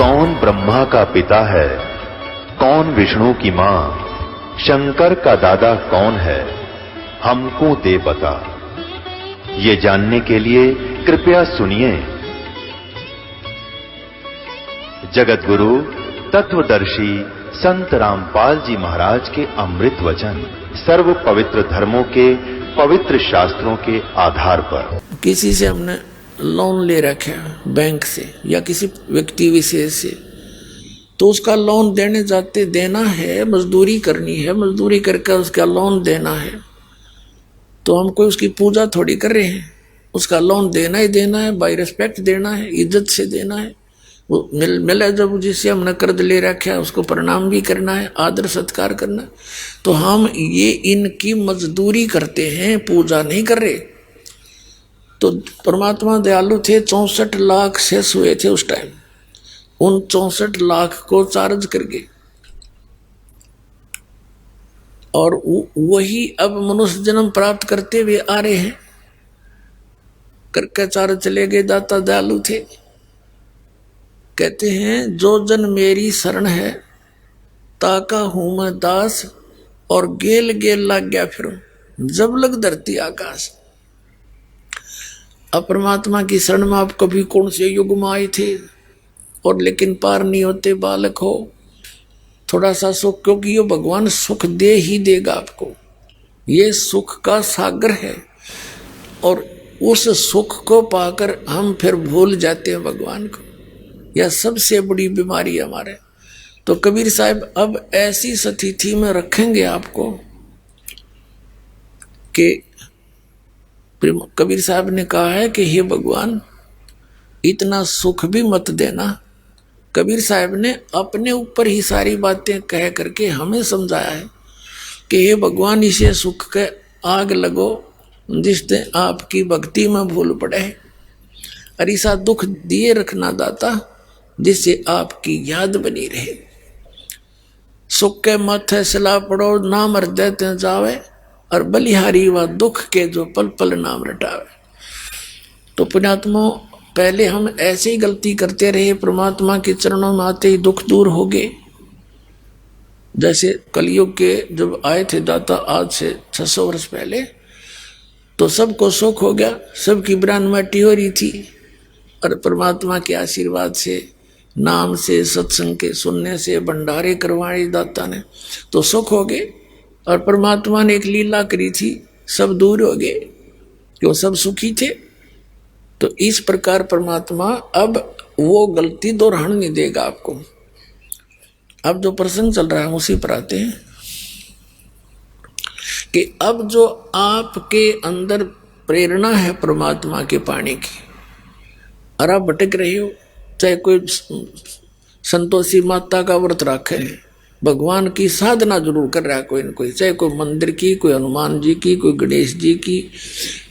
कौन ब्रह्मा का पिता है, कौन विष्णु की मां, शंकर का दादा कौन है, हमको दे बता। ये जानने के लिए कृपया सुनिए। जगत गुरु तत्वदर्शी संत रामपाल जी महाराज के अमृत वचन सर्व पवित्र धर्मों के पवित्र शास्त्रों के आधार पर। किसी से हमने लोन ले रखा है बैंक से या किसी व्यक्ति विशेष से, तो उसका लोन देने जाते देना है, मजदूरी करनी है, मजदूरी करके उसका लोन देना है, तो हम कोई उसकी पूजा थोड़ी कर रहे हैं। उसका लोन देना ही देना है, बाय रिस्पेक्ट देना है, इज्जत से देना है। वो मिला जब जिससे हमने कर्ज ले रखा है उसको प्रणाम भी करना है, आदर सत्कार करना है। तो हम ये इनकी मजदूरी करते हैं, पूजा नहीं कर रहे। तो परमात्मा दयालु थे, 64 लाख शेष हुए थे उस टाइम। उन 64 लाख को चार्ज करके और वही अब मनुष्य जन्म प्राप्त करते हुए आ रहे हैं। करके चार्ज चले गए। दाता दयालु थे, कहते हैं जो जन मेरी शरण है ताका हूं मैं दास, और गेल गेल लग गया फिर जब लग धरती आकाश। अब परमात्मा की शरण में आप कभी कौन से युग में आए थे और लेकिन पार नहीं होते, बालक हो थोड़ा सा सुख, क्योंकि ये भगवान सुख दे ही देगा आपको। ये सुख का सागर है और उस सुख को पाकर हम फिर भूल जाते हैं भगवान को। यह सबसे बड़ी बीमारी हमारे। तो कबीर साहब अब ऐसी स्थिति में रखेंगे आपको कि कबीर साहब ने कहा है कि हे भगवान इतना सुख भी मत देना। कबीर साहब ने अपने ऊपर ही सारी बातें कह करके हमें समझाया है कि हे भगवान इसे सुख के आग लगो जिससे आपकी भक्ति में भूल पड़े, और ऐसा दुख दिए रखना दाता जिससे आपकी याद बनी रहे। सुख के माथे सला पड़ो नाम हृदय ते जावे, और बलिहारी व दुख के जो पल पल नाम रटावे। तो पुण्यात्मा पहले हम ऐसे ही गलती करते रहे, परमात्मा के चरणों में आते ही दुख दूर हो गए। जैसे कलयुग के जब आए थे दाता आज से 600 वर्ष पहले, तो सबको सुख हो गया, सबकी ब्रान माटी हो रही थी, और परमात्मा के आशीर्वाद से, नाम से, सत्संग के सुनने से, भंडारे करवाए दाता ने, तो सुख हो गए। और परमात्मा ने एक लीला करी थी, सब दूर हो गए, क्यों सब सुखी थे। तो इस प्रकार परमात्मा अब वो गलती दोहराने नहीं देगा आपको। अब जो प्रसंग चल रहा है उसी पर आते हैं कि अब जो आपके अंदर प्रेरणा है परमात्मा के पाने की, और आप भटक रहे हो, चाहे कोई संतोषी माता का व्रत रखे है, भगवान की साधना जरूर कर रहा है कोई न कोई, चाहे कोई मंदिर की, कोई हनुमान जी की, कोई गणेश जी की,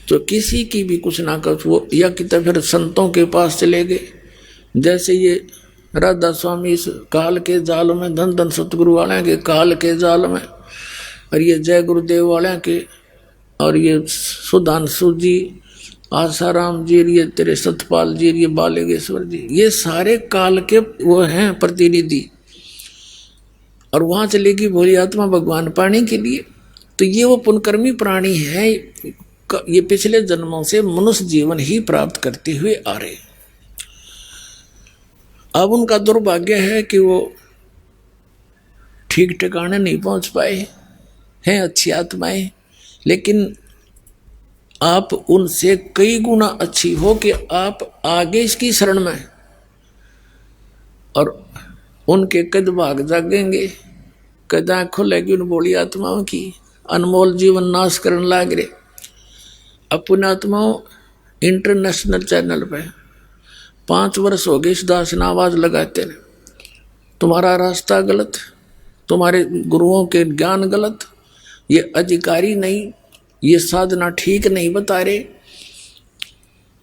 तो किसी की भी कुछ ना कुछ वो, या कि तो फिर संतों के पास चले गए। जैसे ये राधा स्वामी इस काल के जाल में, धन धन सतगुरु वाले के काल के जाल में, और ये जय गुरुदेव वाले के, और ये सुधांशु जी, आसाराम जी, ये तेरे सतपाल जी, ये बालेश्वर जी, ये सारे काल के वो हैं प्रतिनिधि, और वहां चलेगी भोली आत्मा भगवान पाने के लिए। तो ये वो पुण्यकर्मी प्राणी है, ये पिछले जन्मों से मनुष्य जीवन ही प्राप्त करते हुए आ रहे। अब उनका दुर्भाग्य है कि वो ठीक ठिकाने नहीं पहुंच पाए हैं, अच्छी आत्माएं, लेकिन आप उनसे कई गुना अच्छी हो कि आप आगे इसकी शरण में, और उनके कद भाग जागेंगे, कदा खुलेगी उन बोली आत्माओं की, अनमोल जीवन नाश करने लाग रहे। अब पुण्यात्माओं इंटरनेशनल चैनल पे 5 वर्ष हो गए इस दास ने आवाज लगाते हैं, तुम्हारा रास्ता गलत, तुम्हारे गुरुओं के ज्ञान गलत, ये अधिकारी नहीं, ये साधना ठीक नहीं बता रहे।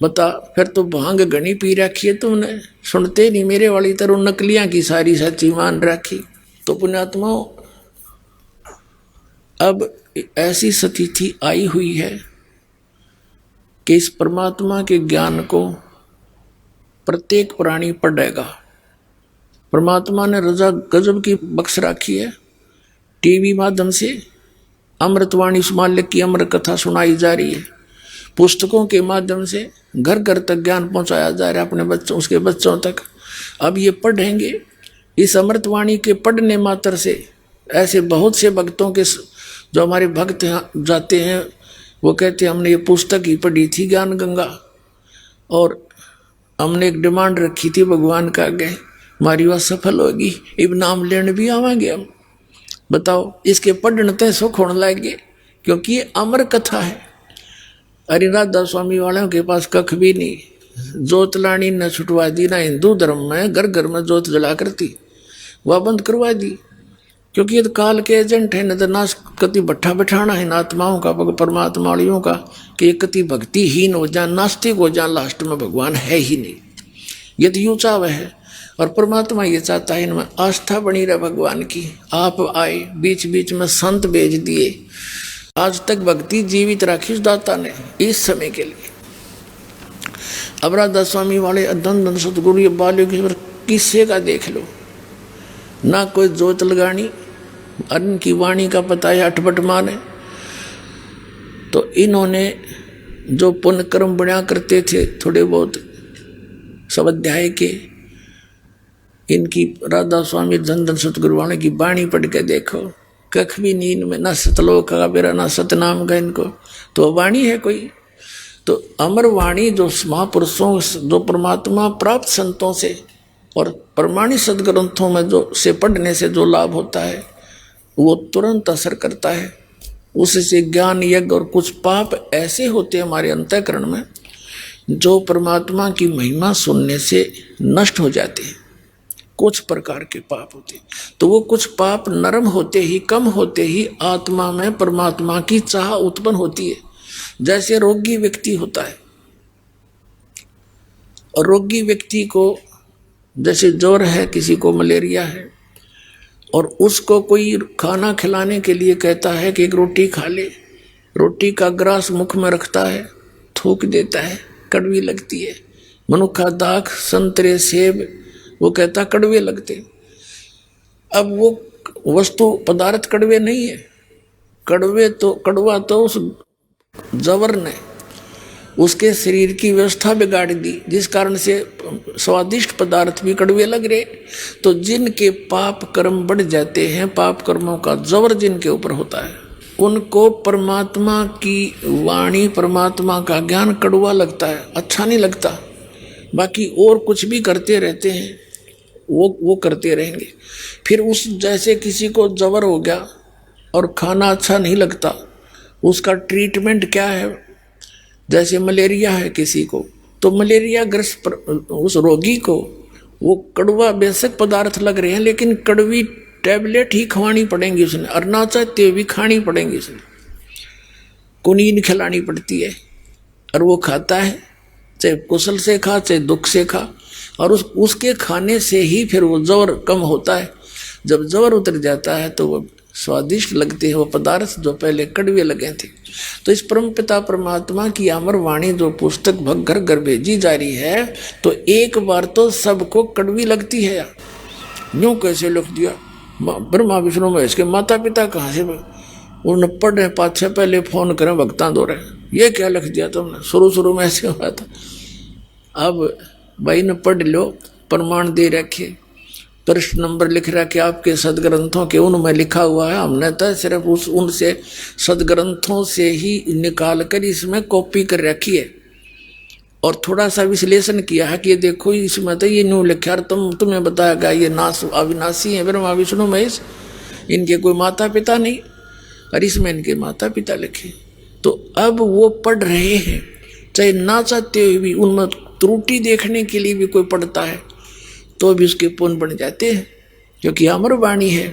बता फिर तो भांग घनी पी रखी है तुमने, सुनते नहीं मेरे वाली तरह, नकलियां की सारी सच्ची मान रखी। तो पुण्यात्माओं अब ऐसी स्थिति आई हुई है कि इस परमात्मा के ज्ञान को प्रत्येक प्राणी पढ़ेगा, परमात्मा ने रजा गजब की बख्श राखी है। टीवी माध्यम से अमृतवाणी मालिक की अमर कथा सुनाई जा रही है। पुस्तकों के माध्यम से घर घर तक ज्ञान पहुंचाया जा रहा है अपने बच्चों, उसके बच्चों तक। अब ये पढ़ेंगे, इस अमृतवाणी के पढ़ने मात्र से ऐसे बहुत से भक्तों के, जो हमारे भक्त जाते हैं, वो कहते हैं हमने ये पुस्तक ही पढ़ी थी ज्ञान गंगा, और हमने एक डिमांड रखी थी भगवान का आगे, हमारी वह सफल होगी, अब नाम लेने भी आवांगे हम। बताओ, इसके पढ़ने तय सुख होने लगे, क्योंकि ये अमर कथा है। अरे राधा स्वामी वालों के पास कख भी नहीं, जोत लानी न छुटवा दी, ना हिंदू धर्म में घर घर में जोत जला करती, वह बंद करवा दी, क्योंकि ये तो काल के एजेंट है। न तो नाश कति भट्ठा बैठाना है आत्माओं का, परमात्मा वालियों का, कि कति भक्तिहीन हो जाए, नास्तिक हो जाए, लास्ट में भगवान है ही नहीं। ये तो यूं चाव है, और परमात्मा ये चाहता है इनमें आस्था बनी रहे भगवान की। आप आए, बीच बीच में संत भेज दिए, आज तक भक्ति जीवित राखी उस दाता ने इस समय के लिए। अब राधा स्वामी वाले धन सतगुरु ये बालियों की किस्से का देख लो, ना कोई जोत लगानी, अन्न की वाणी का पता है, अटपट माने। तो इन्होंने जो पुण्य कर्म बना करते थे थोड़े बहुत सब अध्याय के, इनकी राधा स्वामी धन सतगुरु वाले की वाणी पढ़ के देखो, कख भी नींद में, ना सतलोक का बेरा, ना सतनाम का इनको, तो वाणी है कोई। तो अमर वाणी जो महापुरुषों, जो परमात्मा प्राप्त संतों से और प्रमाणित सदग्रंथों में जो से पढ़ने से जो लाभ होता है, वो तुरंत असर करता है। उससे ज्ञान यज्ञ और कुछ पाप ऐसे होते हैं हमारे अंतःकरण में, जो परमात्मा की महिमा सुनने से नष्ट हो जाते हैं। कुछ प्रकार के पाप होते हैं, तो वो कुछ पाप नरम होते ही, कम होते ही आत्मा में परमात्मा की चाह उत्पन्न होती है। जैसे रोगी व्यक्ति होता है, और रोगी व्यक्ति को जैसे ज्वर है, किसी को मलेरिया है, और उसको कोई खाना खिलाने के लिए कहता है कि एक रोटी खा ले, रोटी का ग्रास मुख में रखता है, थूक देता है, कड़वी लगती है। मनुखा दाख, संतरे, सेब, वो कहता कड़वे लगते। अब वो वस्तु पदार्थ कड़वे नहीं है, कड़वा तो उस जवर ने उसके शरीर की व्यवस्था बिगाड़ दी, जिस कारण से स्वादिष्ट पदार्थ भी कड़वे लग रहे। तो जिनके पाप कर्म बढ़ जाते हैं, पाप कर्मों का जवर जिनके ऊपर होता है, उनको परमात्मा की वाणी, परमात्मा का ज्ञान कड़वा लगता है, अच्छा नहीं लगता। बाकी और कुछ भी करते रहते हैं, वो करते रहेंगे। फिर उस जैसे किसी को जवर हो गया और खाना अच्छा नहीं लगता, उसका ट्रीटमेंट क्या है? जैसे मलेरिया है किसी को, तो मलेरिया ग्रस्त उस रोगी को वो कड़वा बेशक पदार्थ लग रहे हैं, लेकिन कड़वी टैबलेट ही खवानी पड़ेंगी उसने, और ना चाहते भी खानी पड़ेंगी उसने, कुनीन खिलानी पड़ती है, और वो खाता है, चाहे कुशल से खा चाहे दुख से खा, और उसके खाने से ही फिर वो जवर कम होता है। जब जवर उतर जाता है तो वो स्वादिष्ट लगते हैं वो पदार्थ जो पहले कड़वे लगे थे। तो इस परमपिता परमात्मा की अमर वाणी जो पुस्तक घर घर भेजी जा रही है, तो एक बार तो सबको कड़वी लगती है यार, यूं कैसे लिख दिया ब्रह्मा विष्णु महेश के माता पिता कहाँ से उन्हें पढ़े पाछे पहले फोन करें भक्ता दो रहे, ये क्या लिख दिया तुमने? शुरू में ऐसे हुआ था। अब भाई ने पढ़ लो, प्रमाण दे रखे, प्रश्न नंबर लिख रहा कि आपके सदग्रंथों के उनमें लिखा हुआ है। हमने तो सिर्फ उनसे सदग्रंथों से ही निकाल कर इसमें कॉपी कर रखी है, और थोड़ा सा विश्लेषण किया है कि ये देखो इसमें तो ये न्यू लिखा, तुम्हें बताया गया ये अविनाशी है ब्रह्मा विष्णु महेश, इनके कोई माता पिता नहीं, और इसमें इनके माता पिता लिखे। तो अब वो पढ़ रहे हैं, चाहे ना चाहते हुए भी, उनमें त्रुटि देखने के लिए भी कोई पढ़ता है तो भी उसके पुण्य बन जाते हैं, क्योंकि अमर वाणी है।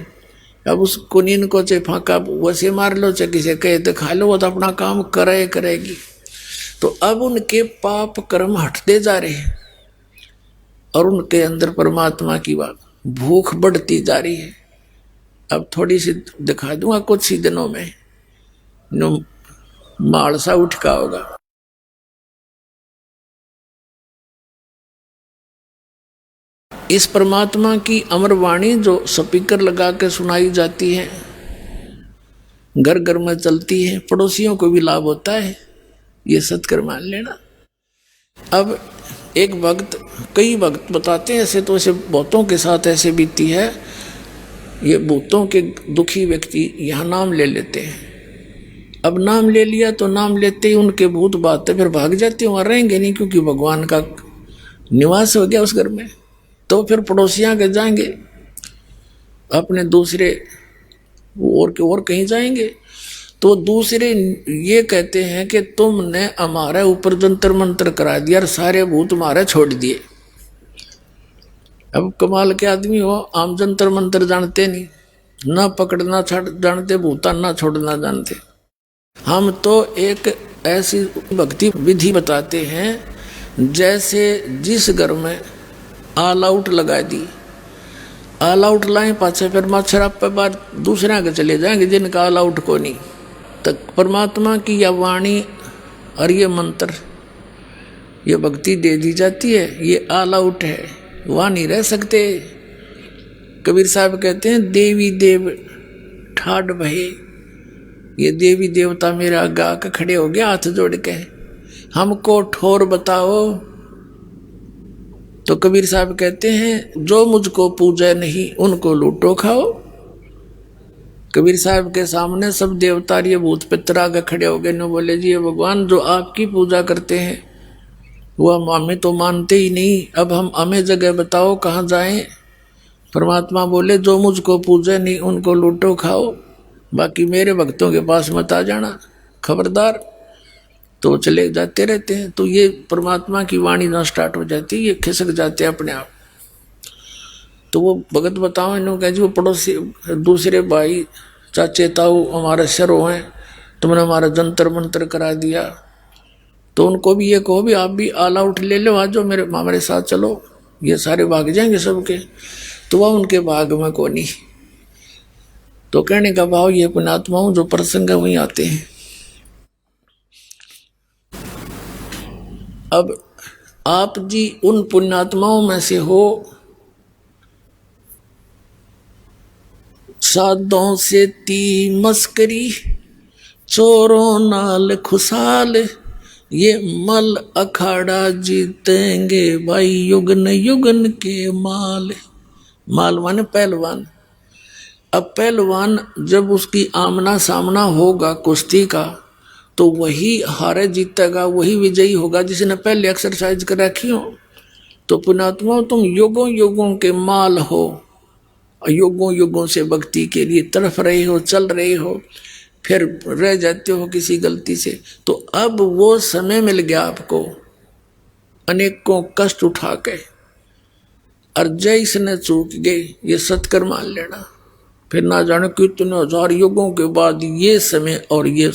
अब उस कुनीन को चाहे फाका वैसे मार लो, चाहे किसे कहे तो खा लो, वो तो अपना काम करेगी। तो अब उनके पाप कर्म हटते जा रहे हैं, और उनके अंदर परमात्मा की बात भूख बढ़ती जा रही है। अब थोड़ी सी दिखा दूंगा कुछ ही दिनों में, मालसा उठका होगा। इस परमात्मा की अमर वाणी जो स्पीकर लगा के सुनाई जाती है, घर घर में चलती है, पड़ोसियों को भी लाभ होता है, ये सत्कर मान लेना। अब एक भक्त, कई भक्त बताते हैं ऐसे, तो ऐसे बहुतों के साथ ऐसे बीती है, ये भूतों के दुखी व्यक्ति यहाँ नाम ले लेते हैं। अब नाम ले लिया तो नाम लेते ही उनके भूत बातें फिर भाग जाते हैं, वहाँ रहेंगे नहीं, क्योंकि भगवान का निवास हो गया उस घर में। तो फिर पड़ोसियाँ के जाएंगे अपने दूसरे और कहीं जाएंगे, तो दूसरे ये कहते हैं कि तुमने हमारे ऊपर जंतर मंत्र करा दिया और सारे भूत हमारे छोड़ दिए। अब कमाल के आदमी हो, आम जंतर मंत्र जानते नहीं, ना पकड़ना जानते, भूता ना छोड़ना जानते। हम तो एक ऐसी भक्ति विधि बताते हैं, जैसे जिस घर में ऑल आउट लगा दी, ऑल आउट लाए पाछे फिर मच्छर आप पे बार दूसरे के चले जाएंगे जिनका ऑल आउट को नहीं। तक परमात्मा की यह वाणी और ये मंत्र, ये भक्ति दे दी जाती है, ये ऑल आउट है, वहाँ नहीं रह सकते। कबीर साहब कहते हैं देवी देव ठाड भये, ये देवी देवता मेरे आगे आके खड़े हो गया हाथ जोड़ के, हमको ठोर बताओ। तो कबीर साहब कहते हैं जो मुझको पूजे नहीं उनको लूटो खाओ। कबीर साहब के सामने सब देवता ये भूत पितर आगे खड़े हो गए, न बोले जी ये भगवान जो आपकी पूजा करते हैं वो हम हमें तो मानते ही नहीं, अब हम हमें जगह बताओ कहाँ जाएं। परमात्मा बोले जो मुझको पूजे नहीं उनको लूटो खाओ, बाकी मेरे भक्तों के पास मत आ जाना, खबरदार। तो चले जाते रहते हैं। तो ये परमात्मा की वाणी ना स्टार्ट हो जाती, ये खिसक जाते हैं अपने आप। तो वो भगत बताओ इन्होंने कहा जी वो पड़ोसी दूसरे भाई चाचे ताऊ हमारे शरो हैं, तुमने हमारा जंतर मंत्र करा दिया, तो उनको भी ये कहो भी आप भी ऑल आउट ले लो, आज जो हमारे साथ चलो, ये सारे भाग जाएंगे सबके। तो वह उनके भाग में को नहीं। तो कहने का भाव ये पुण्यात्माओं जो प्रसंग है वहीं आते हैं। अब आप जी उन पुण्यात्माओं में से हो, साधों से ती मस्करी चोरों नाल खुशाल, ये मल अखाड़ा जीतेंगे भाई युगन युगन के माल। माल माने पहलवान। अब पहलवान जब उसकी आमना सामना होगा कुश्ती का, तो वही हारे जीतेगा, वही विजयी होगा जिसने पहले एक्सरसाइज कर रखी हो। तो पुण्यात्मा तुम युगों युगों के माल हो, युगों युगों से भक्ति के लिए तड़फ रहे हो, चल रहे हो, फिर रह जाते हो किसी गलती से। तो अब वो समय मिल गया आपको, अनेकों कष्ट उठा के, और जय इसने चूक गए, ये सत्कर मान लेना। फिर ना जाने कितने हजार युगों के बाद ये समय और ये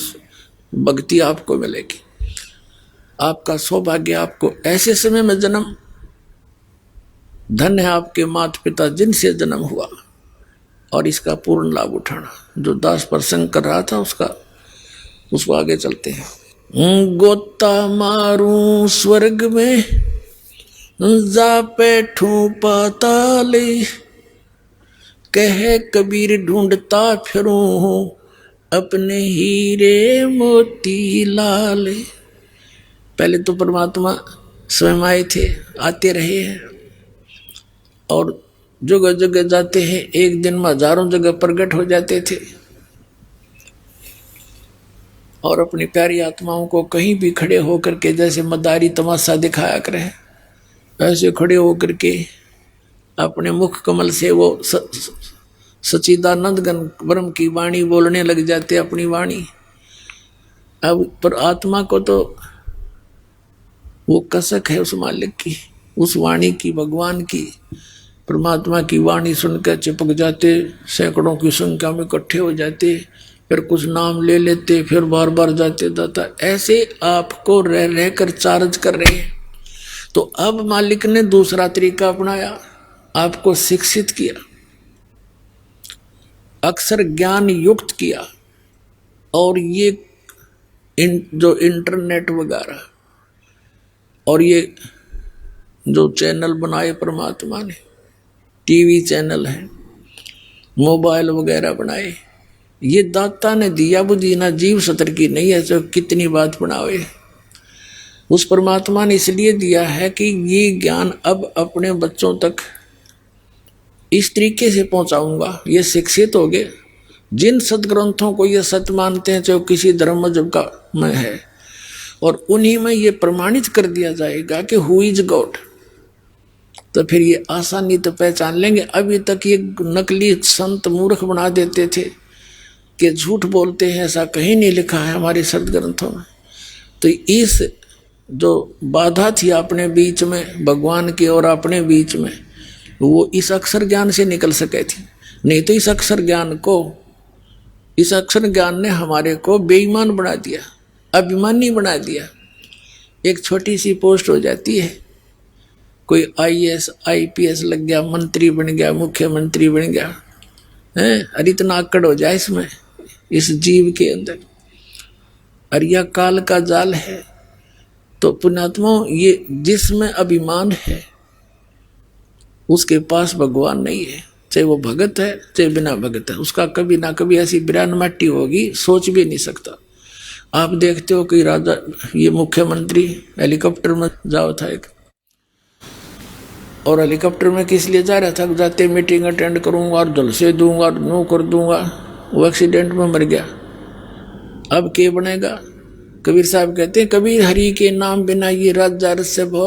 भक्ति आपको मिलेगी। आपका सौभाग्य, आपको ऐसे समय में जन्म, धन है आपके माता पिता जिनसे जन्म हुआ, और इसका पूर्ण लाभ उठाना। जो दास प्रसंग कर रहा था उसको आगे चलते हैं। गोता मारूं स्वर्ग में जा बैठूं पाताल, कहे कबीर ढूंढता फिरूं अपने हीरे मोती लाल। पहले तो परमात्मा स्वयं आए थे, आते रहे हैं, और जगह जगह जाते हैं, एक दिन में हजारों जगह प्रकट हो जाते थे, और अपनी प्यारी आत्माओं को कहीं भी खड़े होकर के जैसे मदारी तमाशा दिखाया करें, ऐसे खड़े होकर के अपने मुख कमल से वो सच्चिदानंद घन ब्रह्म की वाणी बोलने लग जाते, अपनी वाणी। अब पर आत्मा को तो वो कसक है उस मालिक की, उस वाणी की, भगवान की, परमात्मा की वाणी सुनकर चिपक जाते, सैकड़ों की संख्या में इकट्ठे हो जाते, फिर कुछ नाम ले लेते, फिर बार बार जाते दाता। ऐसे आपको रह रहकर चार्ज कर रहे हैं। तो अब मालिक ने दूसरा तरीका अपनाया, आपको शिक्षित किया, अक्षर ज्ञान युक्त किया, और ये जो इंटरनेट वगैरह और ये जो चैनल बनाए परमात्मा ने, टीवी चैनल है, मोबाइल वगैरह बनाए। ये दाता ने दिया बुद्धि, ना जीव सतर की नहीं है जो कितनी बात बनावे। उस परमात्मा ने इसलिए दिया है कि ये ज्ञान अब अपने बच्चों तक इस तरीके से पहुंचाऊंगा, ये शिक्षित हो गए। जिन सदग्रंथों को ये सत्य मानते हैं, चाहे किसी धर्म मजहब का में है, और उन्हीं में ये प्रमाणित कर दिया जाएगा कि हु इज गॉड, तो फिर ये आसानी तो पहचान लेंगे। अभी तक ये नकली संत मूर्ख बना देते थे कि झूठ बोलते हैं, ऐसा कहीं नहीं लिखा है हमारे सदग्रंथों में। तो इस जो बाधा थी अपने बीच में, भगवान की और अपने बीच में, वो इस अक्षर ज्ञान से निकल सके थी। नहीं तो इस अक्षर ज्ञान ने हमारे को बेईमान बना दिया, अभिमानी बना दिया। एक छोटी सी पोस्ट हो जाती है, कोई IAS IPS लग गया, मंत्री बन गया, मुख्यमंत्री बन गया है, अरे इतना आकड़ हो जाए इसमें, इस जीव के अंदर। और यह काल का जाल है। तो पुण्यात्मा, ये जिसमें अभिमान है उसके पास भगवान नहीं है, चाहे वो भगत है चाहे बिना भगत है, उसका कभी ना कभी ऐसी बिरान मट्टी होगी, सोच भी नहीं सकता। आप देखते हो कि राजा, ये मुख्यमंत्री हेलीकॉप्टर में जाओ था एक, और हेलीकॉप्टर में किस लिए जा रहा था, जाते मीटिंग अटेंड करूंगा और जलसे दूंगा और नो कर दूंगा, वो एक्सीडेंट में मर गया। अब क्या बनेगा? कबीर साहब कहते हैं, कबीर हरि के नाम बिना ये राजा रस्य भो,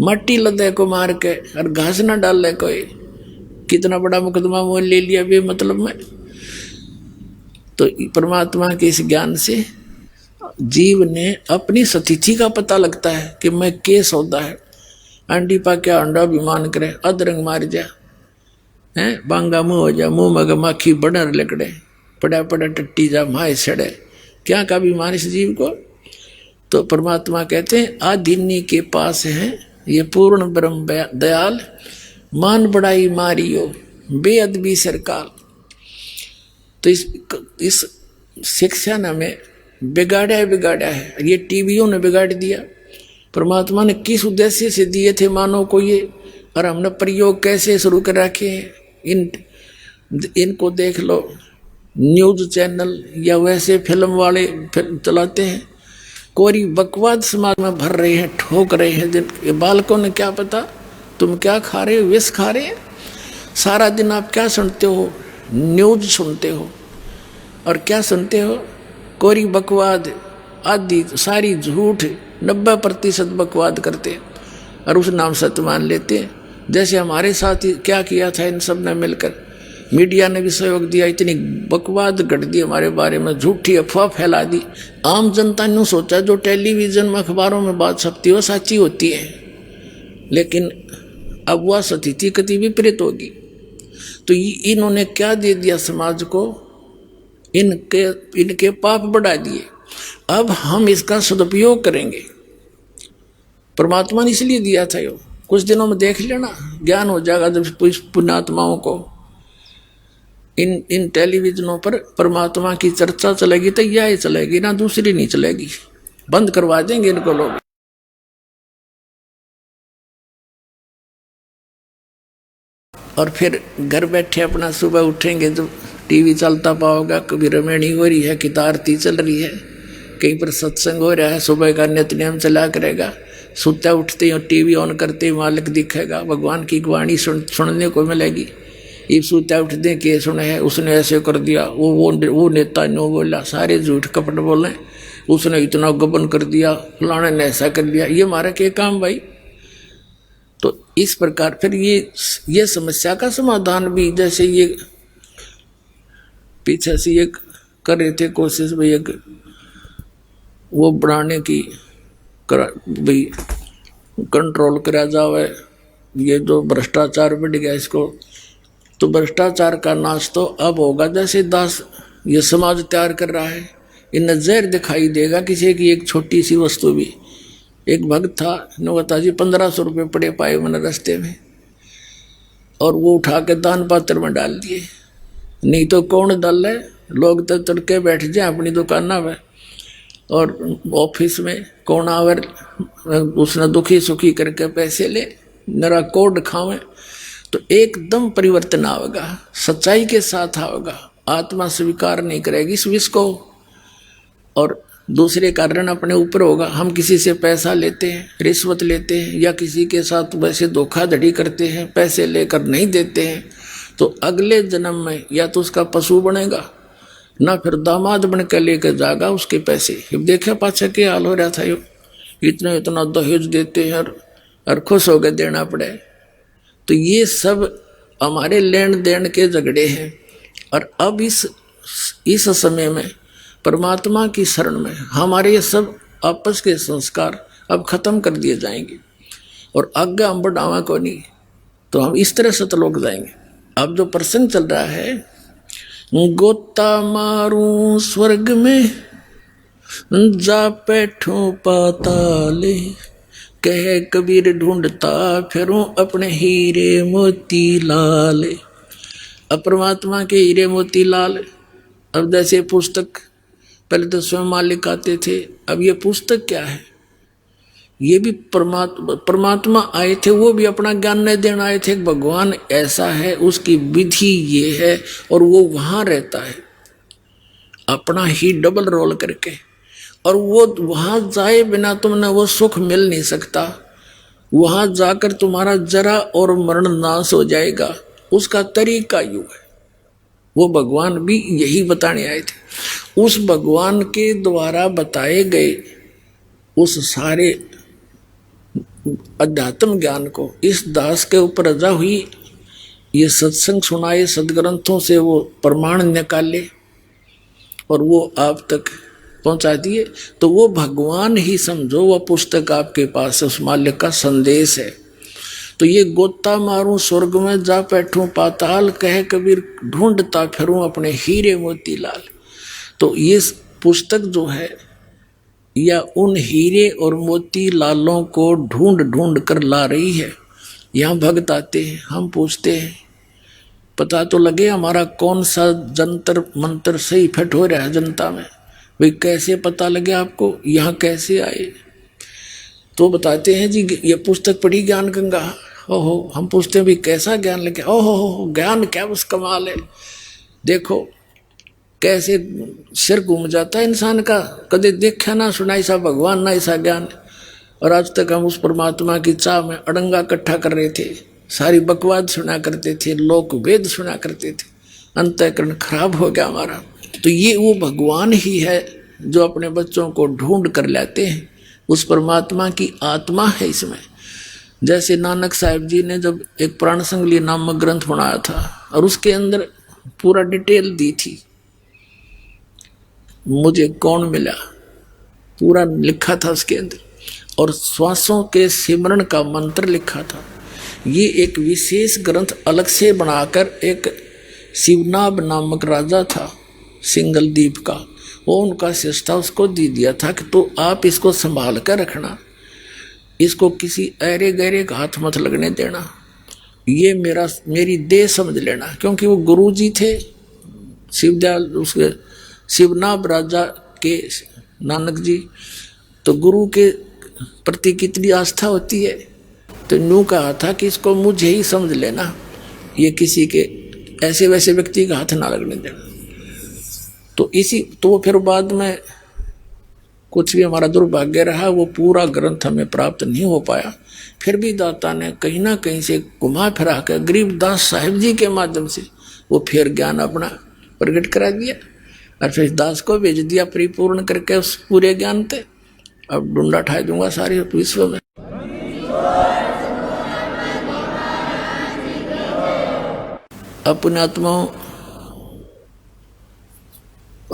मट्टी लदे को मार के और घास ना डाल ले कोई। कितना बड़ा मुकदमा मोल ले लिया बे मतलब में। तो परमात्मा के इस ज्ञान से जीव ने अपनी स्थिति का पता लगता है कि मैं के सौदा है। अंडी पा क्या अंडा अभिमान करे, अधरंग मार जा है, बांगा मुंह हो जा, मुंह मग माखी बड़र लकड़े, पड़ा पड़ा टट्टी जा माए सड़े, क्या का अभिमान इस जीव को। तो परमात्मा कहते हैं, आधिनी के पास है ये पूर्ण ब्रह्म दयाल, मान बड़ाई मारियो बेअदबी सरकाल। तो इस शिक्षा ने हमें बिगाड़ा है, ये टीवियों ने बिगाड़ दिया। परमात्मा ने किस उद्देश्य से दिए थे मानव को ये, और हमने प्रयोग कैसे शुरू कर रखे हैं। इनको देख लो, न्यूज चैनल या वैसे फिल्म वाले चलाते हैं, कोरी बकवाद समाज में भर रहे हैं, ठोक रहे हैं। ये बालकों ने क्या पता तुम क्या खा रहे हो, विष खा रहे हैं। सारा दिन आप क्या सुनते हो, न्यूज सुनते हो, और क्या सुनते हो, कोरी बकवाद आदि सारी झूठ, 90% बकवाद करते और उस नाम सत्य मान लेते हैं। जैसे हमारे साथ क्या किया था इन सब ने मिलकर, मीडिया ने भी सहयोग दिया, इतनी बकवाद गढ़ दी हमारे बारे में, झूठी अफवाह फैला दी। आम जनता ने सोचा जो टेलीविजन में अखबारों में बात छपती है वो सच्ची होती है, लेकिन अब वह स्थिति कति विपरीत होगी। तो इन्होंने क्या दे दिया समाज को, इनके पाप बढ़ा दिए। अब हम इसका सदुपयोग करेंगे। परमात्मा ने इसलिए दिया था, यो कुछ दिनों में देख लेना, ज्ञान हो जाएगा जब पुण्यात्माओं को इन टेलीविजनों पर परमात्मा की चर्चा चलेगी तो यह चलेगी ना, दूसरी नहीं चलेगी। बंद करवा देंगे इनको लोग। और फिर घर बैठे अपना सुबह उठेंगे, जब टीवी चलता पाओगा, कभी रमेणी हो रही है, कितार आरती चल रही है, कहीं पर सत्संग हो रहा है, सुबह का नित्य नियम चला करेगा। सुते उठते ही टीवी ऑन करते ही मालिक दिखेगा, भगवान की वाणी सुनने को मिलेगी। ये सूता उठ दे के सुने है, उसने ऐसे कर दिया, वो नेता ने बोला, सारे झूठ कपट बोले, उसने इतना गबन कर दिया, फलाने ने ऐसा कर दिया। ये हमारा क्या काम भाई। तो इस प्रकार फिर ये समस्या का समाधान भी, जैसे ये पीछे से ये कर रहे थे कोशिश भाई, एक वो बढ़ाने की भाई कंट्रोल करा जाए, ये जो भ्रष्टाचार बढ़ गया इसको, तो भ्रष्टाचार का नाश तो अब होगा। जैसे दास ये समाज तैयार कर रहा है, इन्हें जहर दिखाई देगा किसी की एक छोटी सी वस्तु भी। एक भक्त था, नवता जी 1500 रुपये पड़े पाए मैंने रास्ते में, और वो उठा के दान पात्र में डाल दिए। नहीं तो कौन डाल है, लोग तो तड़के बैठ जाए अपनी दुकाना में और ऑफिस में, कौन आवर उसने दुखी सुखी करके पैसे ले, मेरा कोड खावे। तो एकदम परिवर्तन आएगा, सच्चाई के साथ आएगा। आत्मा स्वीकार नहीं करेगी इस विष को, और दूसरे का ऋण अपने ऊपर होगा। हम किसी से पैसा लेते हैं, रिश्वत लेते हैं, या किसी के साथ वैसे धोखाधड़ी करते हैं, पैसे लेकर नहीं देते हैं, तो अगले जन्म में या तो उसका पशु बनेगा, ना फिर दामाद बन कर लेकर जाएगा उसके पैसे। देखा पाछा के हाल हो रहा था, यो इतना इतना दहेज देते हैं और खुश हो गए देना पड़े। तो ये सब हमारे लेन देन के झगड़े हैं। और अब इस समय में परमात्मा की शरण में हमारे ये सब आपस के संस्कार अब खत्म कर दिए जाएंगे, और आगे हम बढ़ावा को नहीं, तो हम इस तरह सतलोक जाएंगे। अब जो प्रसंग चल रहा है, गोता मारूं स्वर्ग में जा बैठूं पाताले, कहे कबीर ढूंढता फिरूं अपने हीरे मोती लाल। अब परमात्मा के हीरे मोती लाल, अब जैसे पुस्तक पहले तो स्वयं मालिक आते थे, अब ये पुस्तक क्या है, ये भी परमात्मा आए थे, वो भी अपना ज्ञान नहीं देना आए थे। भगवान ऐसा है, उसकी विधि ये है, और वो वहाँ रहता है अपना ही डबल रोल करके, और वो वहाँ जाए बिना तुमने वो सुख मिल नहीं सकता। वहाँ जाकर तुम्हारा जरा और मरण नाश हो जाएगा, उसका तरीका यूँ है। वो भगवान भी यही बताने आए थे। उस भगवान के द्वारा बताए गए उस सारे अध्यात्म ज्ञान को इस दास के ऊपर रजा हुई, ये सत्संग सुनाए, सदग्रंथों से वो प्रमाण निकाले और वो आप तक पहुंचा दिए। तो वो भगवान ही समझो, वो पुस्तक आपके पास है, उस मालिक का संदेश है। तो ये गोता मारूं स्वर्ग में जा बैठूं पाताल, कहे कबीर ढूंढता फिरूं अपने हीरे मोती लाल। तो ये पुस्तक जो है, या उन हीरे और मोती लालों को ढूंढ ढूंढ कर ला रही है। यहाँ भक्त आते हैं, हम पूछते हैं पता तो लगे हमारा कौन सा जंतर मंत्र सही फिट हो रहा है जनता में। भाई कैसे पता लगे आपको, यहाँ कैसे आए? तो बताते हैं जी ये पुस्तक पढ़ी ज्ञान गंगा। ओहो, हम पूछते हैं भाई कैसा ज्ञान लगे? ओहो, ज्ञान क्या बस कमाल है। देखो कैसे सिर घूम जाता है इंसान का, कदे देखा ना सुना ऐसा भगवान ना ऐसा ज्ञान। और आज तक हम उस परमात्मा की चाह में अड़ंगा इकट्ठा कर रहे थे, सारी बकवाद सुना करते थे, लोक वेद सुना करते थे, अंतःकरण खराब हो गया हमारा। तो ये वो भगवान ही है जो अपने बच्चों को ढूंढ कर लाते हैं। उस परमात्मा की आत्मा है इसमें। जैसे नानक साहिब जी ने जब एक प्राण संगली नामक ग्रंथ बनाया था, और उसके अंदर पूरा डिटेल दी थी, मुझे कौन मिला पूरा लिखा था उसके अंदर, और श्वासों के सिमरण का मंत्र लिखा था। ये एक विशेष ग्रंथ अलग से बनाकर एक शिवनाभ नामक राजा था सिंगल द्वीप का, वो उनका शिष्टा उसको दे दिया था कि तो आप इसको संभाल कर रखना, इसको किसी ऐरे गहरे का हाथ मत लगने देना, ये मेरी देह समझ लेना। क्योंकि वो गुरु जी थे शिवदयाल, उसके शिवनाभ राजा के नानक जी, तो गुरु के प्रति कितनी आस्था होती है। तो यूँ कहा था कि इसको मुझे ही समझ लेना, ये किसी के ऐसे वैसे व्यक्ति का हाथ ना लगने देना। तो फिर बाद में कुछ भी हमारा दुर्भाग्य रहा, वो पूरा ग्रंथ हमें प्राप्त नहीं हो पाया। फिर भी दाता ने कहीं ना कहीं से घुमा फिरा कर गरीबदास साहिब जी के माध्यम से वो फिर ज्ञान अपना प्रकट करा दिया, और फिर दास को भेज दिया परिपूर्ण करके उस पूरे ज्ञान पे। अब डूंडा ठाई दूंगा सारे विश्व में। अपने आत्माओं,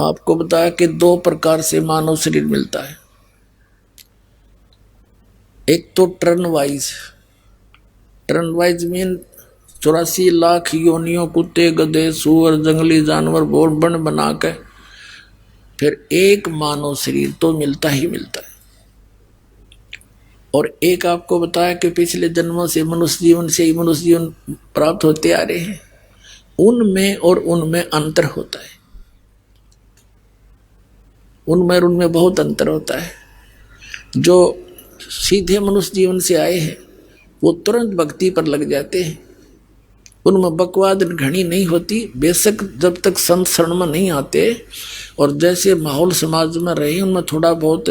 आपको बताया कि 2 प्रकार से मानव शरीर मिलता है। एक तो टर्न वाइज मीन 84 लाख योनियों, कुत्ते गधे सूअर जंगली जानवर बोल बन बना के फिर एक मानव शरीर तो मिलता ही मिलता है। और एक आपको बताया कि पिछले जन्मों से मनुष्य जीवन से ही मनुष्य जीवन प्राप्त होते आ रहे हैं, उनमें और उनमें अंतर होता है। उनमें और उनमें बहुत अंतर होता है। जो सीधे मनुष्य जीवन से आए हैं वो तुरंत भक्ति पर लग जाते हैं, उनमें बकवाद घनी नहीं होती। बेशक जब तक संत शरण में नहीं आते और जैसे माहौल समाज में रहे उनमें थोड़ा बहुत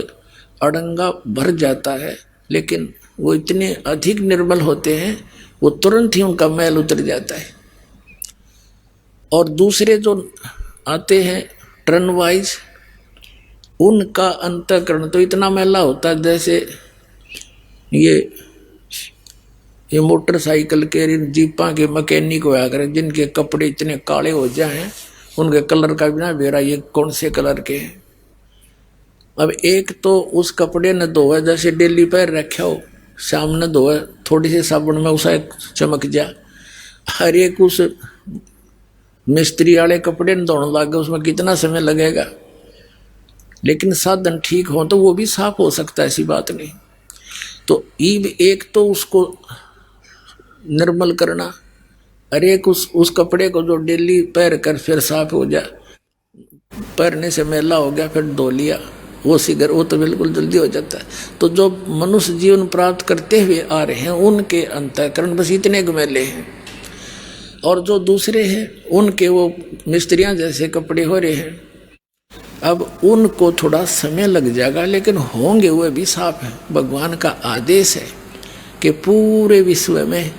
अड़ंगा भर जाता है, लेकिन वो इतने अधिक निर्मल होते हैं वो तुरंत ही उनका मैल उतर जाता है। और दूसरे जो आते हैं टर्न वाइज, उनका अंतःकरण तो इतना मैला होता है जैसे ये मोटरसाइकिल के जीपा के मैकेनिक होया करें जिनके कपड़े इतने काले हो जाए उनके कलर का बिना बेरा ये कौन से कलर के हैं। अब एक तो उस कपड़े ने धोए जैसे डेली पैर रखा हो, शाम ने धोए थोड़ी सी साबुन में उसे चमक जा, हर एक उस मिस्त्री वाले कपड़े ने धोने लग गए उसमें कितना समय लगेगा। लेकिन साधन ठीक हो तो वो भी साफ हो सकता है, ऐसी बात नहीं। तो ईब एक तो उसको निर्मल करना, अरे एक उस कपड़े को जो डेली पैर कर फिर साफ हो जाए, पैरने से मैला हो गया फिर धो लिया, वो सिगर वो तो बिल्कुल जल्दी हो जाता है। तो जो मनुष्य जीवन प्राप्त करते हुए आ रहे हैं उनके अंतःकरण बस इतने मैले हैं, और जो दूसरे हैं उनके वो मिस्त्रियां जैसे कपड़े हो रहे हैं। अब उनको थोड़ा समय लग जाएगा लेकिन होंगे वे भी साफ है। भगवान का आदेश है कि पूरे विश्व में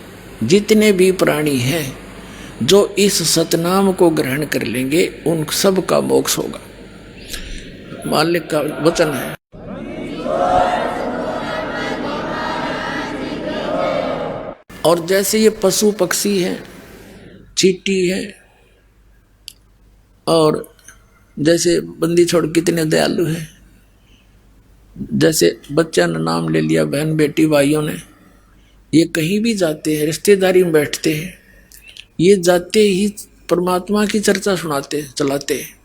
जितने भी प्राणी हैं जो इस सतनाम को ग्रहण कर लेंगे उन सब का मोक्ष होगा। मालिक का वचन है। और जैसे ये पशु पक्षी हैं, चींटी है, और जैसे बंदी छोड़ कितने दयालु है, जैसे बच्चा ने नाम ले लिया, बहन बेटी भाइयों ने, ये कहीं भी जाते हैं रिश्तेदारी में बैठते हैं, ये जाते ही परमात्मा की चर्चा सुनाते चलाते हैं।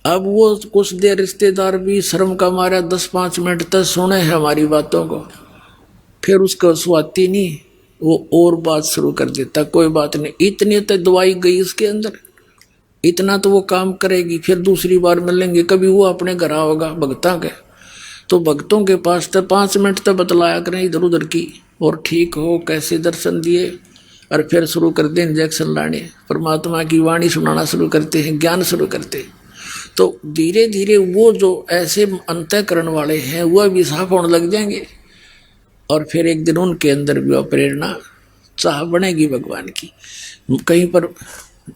अब वो कुछ देर रिश्तेदार भी शर्म का मारा 10-5 मिनट तक सुने हैं हमारी बातों को, फिर उसको सुहाती नहीं, वो और बात शुरू कर देता, कोई बात नहीं, इतनी तो दवाई गई उसके अंदर, इतना तो वो काम करेगी, फिर दूसरी बार मिलेंगे, कभी वो अपने घर आओगा भगता के, तो भक्तों के पास तो 5 मिनट तक बतलाया करें इधर उधर की, और ठीक हो कैसे दर्शन दिए, और फिर शुरू कर दे इंजेक्शन लाने, परमात्मा की वाणी सुनाना शुरू करते हैं, ज्ञान शुरू करते हैं। तो धीरे धीरे वो जो ऐसे अंतःकरण वाले हैं वह भी साफ होने लग जाएंगे, और फिर एक दिन उनके अंदर भी प्रेरणा चाह बनेगी भगवान की। कहीं पर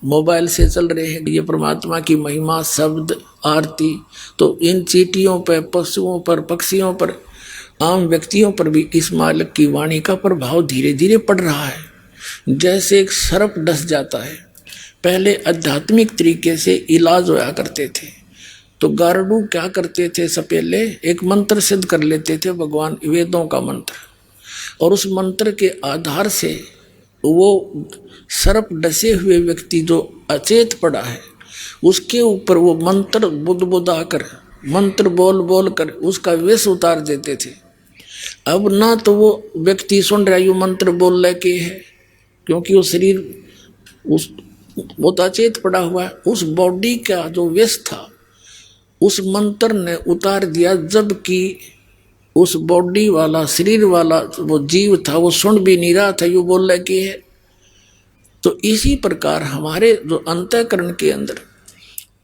मोबाइल से चल रहे हैं ये परमात्मा की महिमा शब्द आरती, तो इन चींटियों पर, पशुओं पर, पक्षियों पर, आम व्यक्तियों पर भी इस मालिक की वाणी का प्रभाव धीरे धीरे पड़ रहा है। जैसे एक सर्प डस जाता है, पहले आध्यात्मिक तरीके से इलाज होया करते थे, तो गारडू क्या करते थे, सपेले एक मंत्र सिद्ध कर लेते थे, भगवान वेदों का मंत्र, और उस मंत्र के आधार से वो सर्प डसे हुए व्यक्ति जो अचेत पड़ा है उसके ऊपर वो मंत्र बुदबुदा कर, मंत्र बोल बोल कर उसका विष उतार देते थे। अब ना तो वो व्यक्ति सुन रहा है ये मंत्र बोल लेके है, क्योंकि वो शरीर उस वो तो अचेत पड़ा हुआ है, उस बॉडी का जो विष था उस मंत्र ने उतार दिया, जबकि उस बॉडी वाला शरीर वाला वो जीव था वो सुन भी नहीं रहा था ये बोल लेके है। तो इसी प्रकार हमारे जो अंतःकरण के अंदर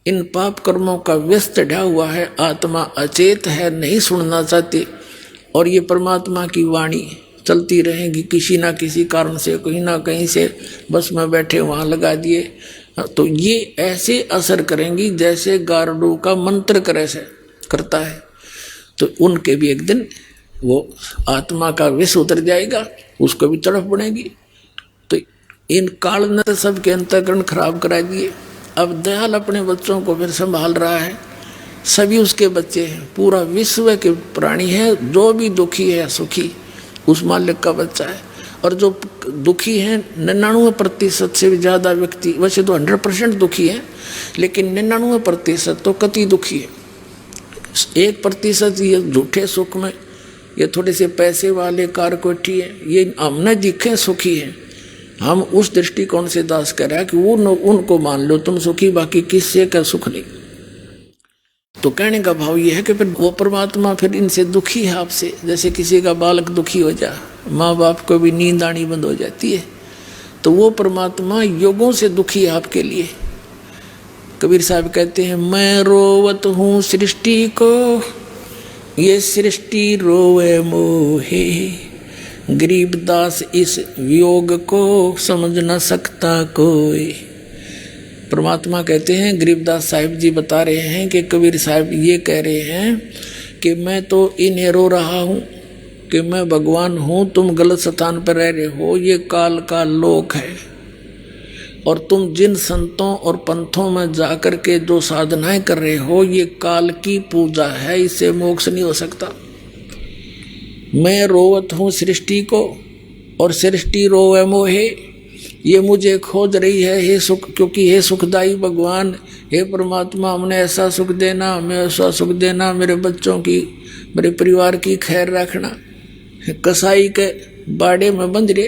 इन पाप कर्मों का व्यस्त चढ़ा हुआ है, आत्मा अचेत है, नहीं सुनना चाहती, और ये परमात्मा की वाणी चलती रहेगी किसी ना किसी कारण से, कहीं ना कहीं से बस में बैठे वहाँ लगा दिए, तो ये ऐसे असर करेंगी जैसे गारडू का मंत्र करे से करता है। तो उनके भी एक दिन वो आत्मा का विष उतर जाएगा, उसको भी तड़फ बनेगी। तो इन काल ने तो सबके अंतःकरण खराब करा दिए। अब दयाल अपने बच्चों को फिर संभाल रहा है, सभी उसके बच्चे हैं, पूरा विश्व के प्राणी है, जो भी दुखी है सुखी उस मालिक का बच्चा है। और जो दुखी हैं 99% से भी ज़्यादा व्यक्ति, वैसे तो 100% दुखी हैं, लेकिन 99% तो कति दुखी है। 1% ये झूठे सुख में, ये थोड़े से पैसे वाले कार कोठी है, ये हमने दिखे सुखी हैं। हम उस दृष्टिकोण से दास कर रहा है कि वो उनको मान लो तुम सुखी, बाकी किससे का सुख नहीं। तो कहने का भाव ये है कि फिर वो परमात्मा फिर इनसे दुखी है आपसे, जैसे किसी का बालक दुखी हो जाए, माँ बाप को भी नींद आनी बंद हो जाती है, तो वो परमात्मा युगों से दुखी है आपके लिए। कबीर साहब कहते हैं, मैं रोवत हूँ सृष्टि को, ये सृष्टि रोवे मोहे, गरीबदास इस वियोग को समझ न सकता कोई। परमात्मा कहते हैं, गरीबदास साहिब जी बता रहे हैं कि कबीर साहब ये कह रहे हैं कि मैं तो इन्हें रो रहा हूँ कि मैं भगवान हूँ, तुम गलत स्थान पर रह रहे हो, ये काल का लोक है, और तुम जिन संतों और पंथों में जाकर के जो साधनाएं कर रहे हो, ये काल की पूजा है, इससे मोक्ष नहीं हो सकता। मैं रोवत हूँ सृष्टि को और सृष्टि रोवे मोहे, ये मुझे खोज रही है हे सुख, क्योंकि हे सुखदाई भगवान, हे परमात्मा, हमने ऐसा सुख देना, हमें ऐसा सुख देना, मेरे बच्चों की, मेरे परिवार की खैर रखना। कसाई के बाड़े में बंध रहे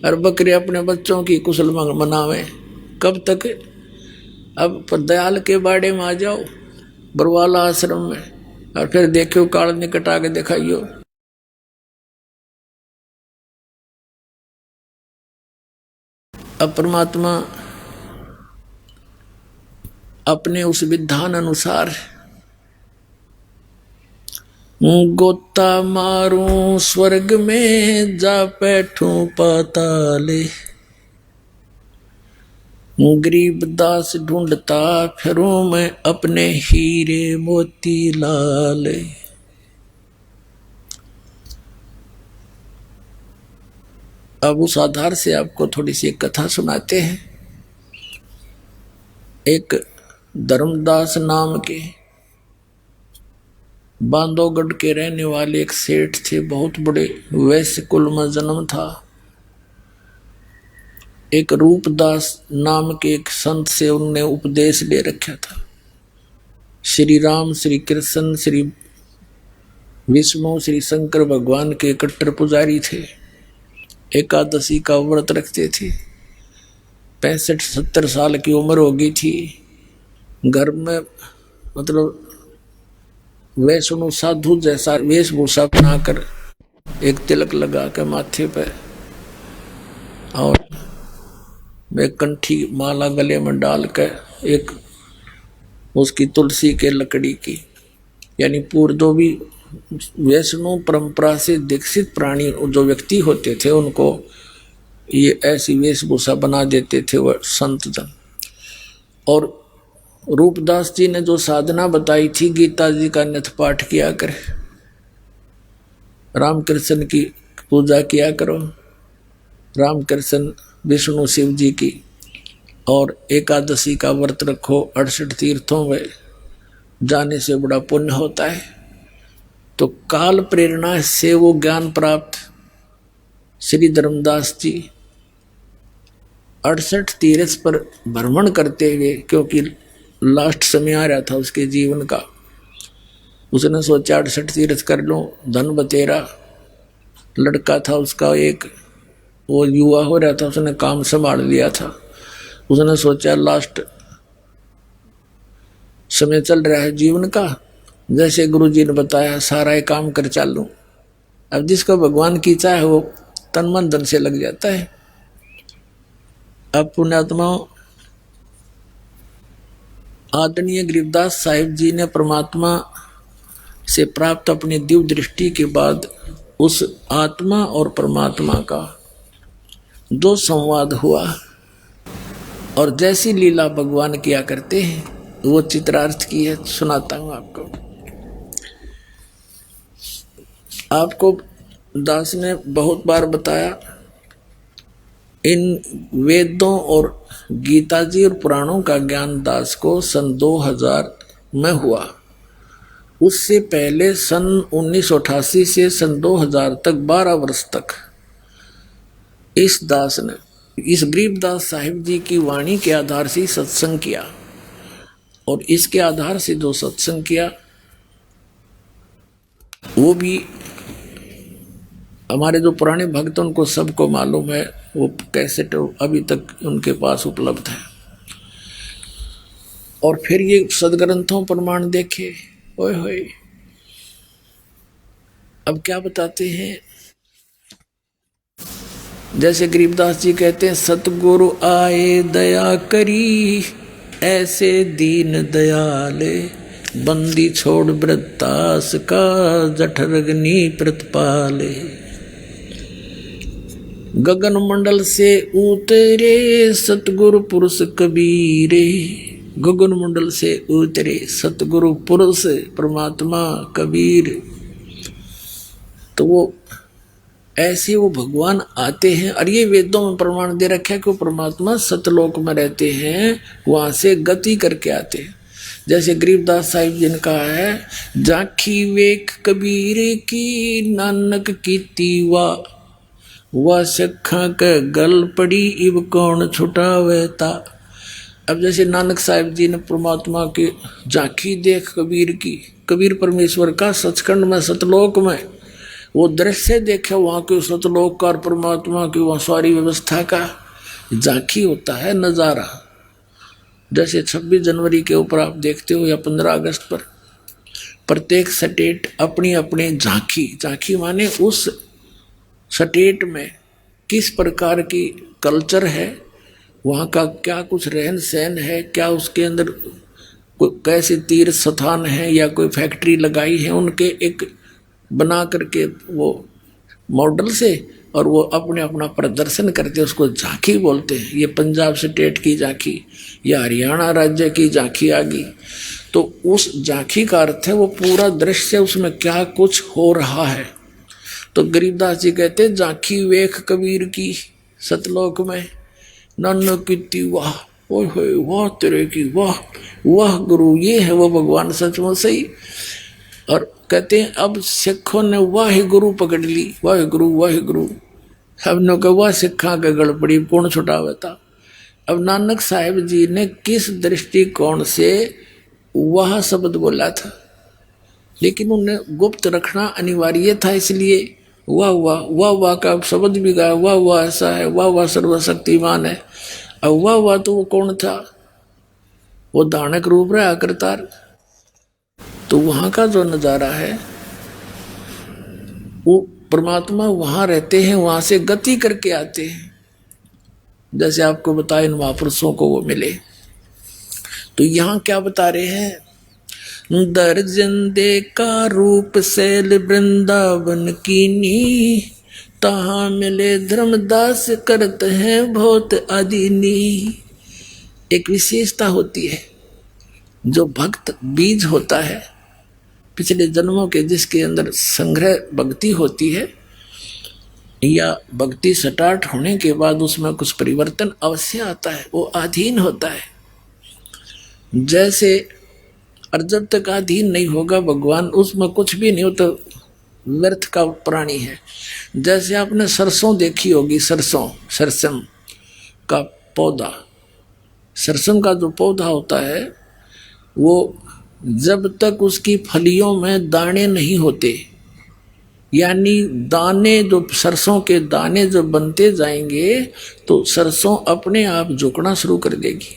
और बकरे अपने बच्चों की कुशल मनावे, कब तक? अब दयाल के बाड़े में आ जाओ, बरवाला आश्रम में, और फिर देखो काल निकट आके दिखाइयो। अब परमात्मा अपने उस विधान अनुसार गोता मारूं स्वर्ग में, जा बैठूं पाताले, गरीबदास ढूंढता फिरूं मैं अपने हीरे मोती लाल। अब उस आधार से आपको थोड़ी सी कथा सुनाते हैं। एक धर्मदास नाम के बांधवगढ़ के रहने वाले एक सेठ थे, बहुत बड़े वैश्य कुल में जन्म था। एक रूपदास नाम के एक संत से उन्होंने उपदेश ले रखा था। श्री राम, श्री कृष्ण, श्री विष्णु, श्री शंकर भगवान के कट्टर पुजारी थे। एकादशी का व्रत रखते थे। 65-70 साल की उम्र हो गई थी। घर में मतलब वैष्णव साधु जैसा वेशभूषा बनाकर, एक तिलक लगा के माथे पे, और एक कंठी माला गले में डाल कर, एक उसकी तुलसी के लकड़ी की, यानी पूर्व जो भी वैष्णव परंपरा से दीक्षित प्राणी जो व्यक्ति होते थे, उनको ये ऐसी वेशभूषा बना देते थे वह संत जन। और रूपदास जी ने जो साधना बताई थी, गीता जी का नित्य पाठ किया कर, राम कृष्ण की पूजा किया करो, राम कृष्ण विष्णु शिव जी की, और एकादशी का व्रत रखो, 68 तीर्थों में जाने से बड़ा पुण्य होता है। तो काल प्रेरणा से वो ज्ञान प्राप्त श्री धर्मदास जी 68 तीर्थ पर भ्रमण करते हुए, क्योंकि लास्ट समय आ रहा था उसके जीवन का, उसने सोचा 68 तीर्थ कर लूं। धन बतेरा लड़का था उसका, एक वो युवा हो रहा था, उसने काम संभाल लिया था। उसने सोचा लास्ट समय चल रहा है जीवन का, जैसे गुरु जी ने बताया सारा ये काम कर चालूं। अब जिसको भगवान की चाह वो तन मन धन से लग जाता है। अब पुण्यात्माओं, आदरणीय गरीबदास साहिब जी ने परमात्मा से प्राप्त अपनी दिव्य दृष्टि के बाद उस आत्मा और परमात्मा का जो संवाद हुआ और जैसी लीला भगवान किया करते हैं, वो चित्रार्थ की है, सुनाता हूं आपको। आपको दास ने बहुत बार बताया, इन वेदों और गीता जी और पुराणों का ज्ञान दास को सन 2000 में हुआ। उससे पहले सन 1988 से सन 2000 तक 12 वर्ष तक इस दास ने इस गरीबदास साहिब जी की वाणी के आधार से सत्संग किया, और इसके आधार से जो सत्संग किया वो भी हमारे जो पुराने भक्त उनको सबको मालूम है। वो कैसेट अभी तक उनके पास उपलब्ध है। और फिर ये सदग्रंथों प्रमाण देखे, ओए होए। अब क्या बताते हैं, जैसे गरीबदास जी कहते हैं, सतगुरु आए दया करी, ऐसे दीन दयाले, बंदी छोड़ वृत्तास का, जठरग्नि प्रतिपाले। गगन मंडल से उतरे सतगुरु पुरुष कबीरे, गगन मंडल से उतरे सतगुरु पुरुष परमात्मा कबीर। तो वो ऐसे वो भगवान आते हैं, और ये वेदों में प्रमाण दे रखा है कि वो परमात्मा सतलोक में रहते हैं, वहां से गति करके आते हैं। जैसे गरीबदास साहिब जी ने कहा है, जाखी वेख कबीर की, नानक कीती वा सखा के गल पड़ी, इब कौन छुटावेता। अब जैसे नानक साहिब जी ने परमात्मा की झांकी देख कबीर की, कबीर परमेश्वर का सचखंड में सतलोक में वो दृश्य देखे, वहाँ के सतलोक का और परमात्मा की वहाँ सारी व्यवस्था का झांकी होता है, नज़ारा। जैसे 26 जनवरी के ऊपर आप देखते हो, या 15 अगस्त पर प्रत्येक स्टेट अपनी अपनी झांकी माने उस स्टेट में किस प्रकार की कल्चर है, वहाँ का क्या कुछ रहन सहन है, क्या उसके अंदर कैसे तीर्थ स्थान है या कोई फैक्ट्री लगाई है, उनके एक बना करके वो मॉडल से, और वो अपने अपना प्रदर्शन करते हैं, उसको झांकी बोलते हैं। ये पंजाब स्टेट की झांकी या हरियाणा राज्य की झांकी आ गई। तो उस झांकी का अर्थ है वो पूरा दृश्य, उसमें क्या कुछ हो रहा है। तो गरीबदास जी कहते हैं, झांकी वेख कबीर की सतलोक में, नानक कीती वाह, ओए वाह तेरे की वाह, वाह गुरु, ये है वो भगवान सचमुच सही। और कहते हैं अब सिखों ने वाह गुरु पकड़ ली, वाह गुरु, हमने कहा वाह सिखा के गड़ पड़ी, कौन छुटावता। अब नानक साहिब जी ने किस दृष्टिकोण से वह शब्द बोला था, लेकिन उन्हें गुप्त रखना अनिवार्य था, इसलिए वाह वाह वाह वाह का शब्द भी गाया, वाह वाह ऐसा है, वाह वाह सर्वशक्तिमान है। अब वाह वाह तो वो कौन था, वो दानक रूप रहा करतार। तो वहां का जो नजारा है, वो परमात्मा वहां रहते हैं, वहां से गति करके आते हैं। जैसे आपको बताया इन महापुरुषों को वो मिले, तो यहाँ क्या बता रहे हैं, दर्जन दे का रूप शैल वृंदावन कीनी, तहाँ मिले धर्मदास करत हैं बहुत अदीनी। एक विशेषता होती है, जो भक्त बीज होता है पिछले जन्मों के, जिसके अंदर संग्रह भक्ति होती है, या भक्ति स्टार्ट होने के बाद उसमें कुछ परिवर्तन अवश्य आता है, वो अधीन होता है। जैसे और जब तक अधीन नहीं होगा भगवान, उसमें कुछ भी नहीं हो, तो व्यर्थ का प्राणी है। जैसे आपने सरसों देखी होगी, सरसम का पौधा, सरसम का जो पौधा होता है, वो जब तक उसकी फलियों में दाने नहीं होते, यानी दाने जो सरसों के दाने जब बनते जाएंगे, तो सरसों अपने आप झुकना शुरू कर देगी।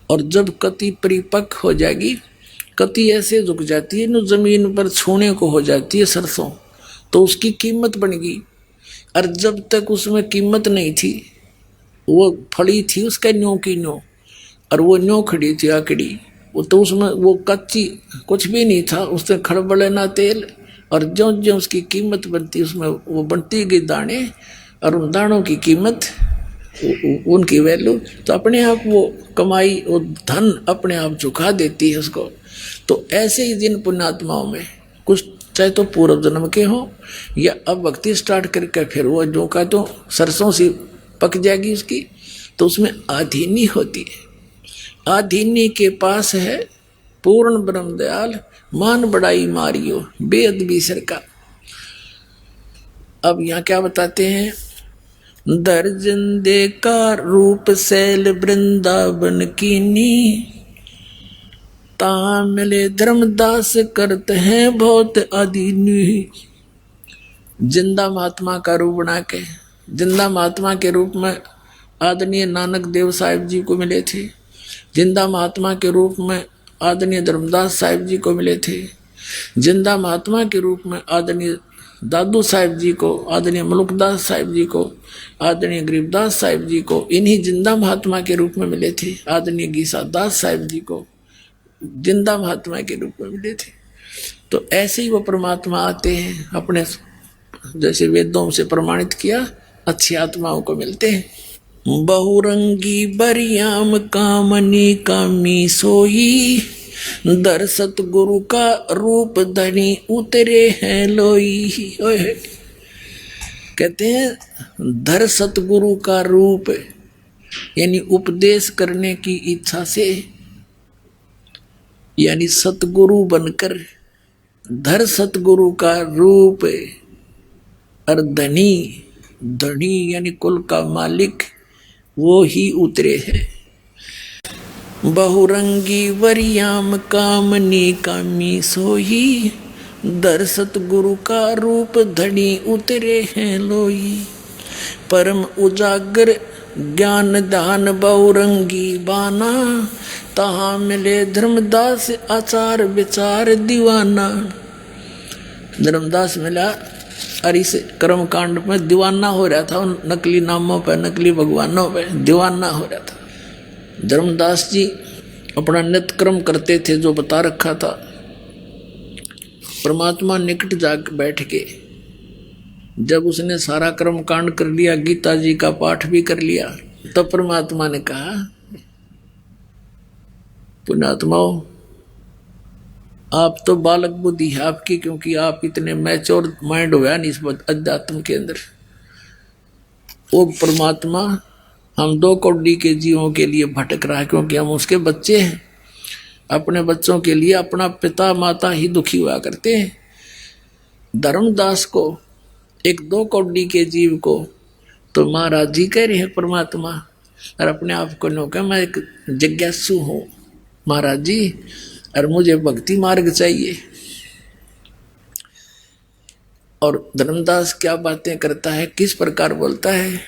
और जब कति परिपक्व हो जाएगी, कति ऐसे झुक जाती है न, जमीन पर छूने को हो जाती है सरसों, तो उसकी कीमत बन गई। और जब तक उसमें कीमत नहीं थी, वो फली थी उसका न्यों की न्यों, और वो न्यों खड़ी थी आकड़ी, वो तो उसमें वो कच्ची कुछ भी नहीं था, उसमें खड़बड़े ना तेल। और ज्यों ज्यों उसकी कीमत बनती, उसमें वो बनती गई दाने, और उन दानों की कीमत, उनकी वैल्यू, तो अपने आप वो कमाई, वो धन अपने आप झुका देती है उसको। तो ऐसे ही जिन पुण्यात्माओं में कुछ, चाहे तो पूर्व जन्म के हो या अब भक्ति स्टार्ट करके फिर वो जो का तो सरसों सी पक जाएगी उसकी, तो उसमें आधीनी होती है। आधीनी के पास है पूर्ण ब्रह्म दयाल, मान बड़ाई मारियो बेद बीसर का। अब यहाँ क्या बताते हैं, दर्जन दे का रूप शैल वृंदावन कीनी, ता मिले धर्मदास करते हैं बहुत अधीनी। जिंदा महात्मा का रूप बना के, जिंदा महात्मा के रूप में आदरणीय नानक देव साहिब जी को मिले थे, जिंदा महात्मा के रूप में आदरणीय धर्मदास साहिब जी को मिले थे, जिंदा महात्मा के रूप में आदरणीय दादू साहिब जी को, आदरणीय मलुकदास साहिब जी को, आदरणीय गरीबदास साहिब जी को इन्हीं जिंदा महात्मा के रूप में मिले थे। आदरणीय गीसा दास साहिब जी को जिंदा महात्मा के रूप में मिले थे। तो ऐसे ही वो परमात्मा आते हैं, अपने जैसे वेदों से प्रमाणित किया अच्छी आत्माओं को मिलते हैं। बहुरंगी बरियाम कामनी कामी सोई, दर सतगुरु का रूप धनी उतरे हैं लोई। कहते हैं धर सतगुरु का रूप, यानी उपदेश करने की इच्छा से, यानी सतगुरु बनकर धर सतगुरु का रूप। और धनी, धनी यानी कुल का मालिक, वो ही उतरे हैं। बहुरंगी वरियाम कामनी कामी सोही, दर सतगुरु का रूप धनी उतरे हैं लोई। परम उजागर ज्ञान दान बहुरंगी बाना, तहाँ मिले धर्मदास आचार विचार दीवाना। धर्मदास मिला और इस कर्म कांड में दीवाना हो रहा था, उन नकली नामों पर, नकली भगवानों पर दीवाना हो रहा था। धर्मदास जी अपना नित्य कर्म करते थे जो बता रखा था। परमात्मा निकट जाकर बैठ के जब उसने सारा कर्म कांड कर लिया, गीता जी का पाठ भी कर लिया, तब परमात्मा ने कहा, पुण्यात्माओं आप तो बालक बुद्धि है आपकी, क्योंकि आप इतने मैच्योर माइंड हुआ नहीं इस अध्यात्म के अंदर। वो परमात्मा हम 2 कौड़ी के जीवों के लिए भटक रहा है, क्योंकि हम उसके बच्चे हैं। अपने बच्चों के लिए अपना पिता माता ही दुखी हुआ करते हैं। धर्मदास को, एक 2 कौड़ी के जीव को तो महाराज जी कह रहे हैं परमात्मा, और अपने आप को नौका मैं एक जिज्ञासु हूँ महाराज जी, और मुझे भक्ति मार्ग चाहिए। और धर्मदास क्या बातें करता है, किस प्रकार बोलता है।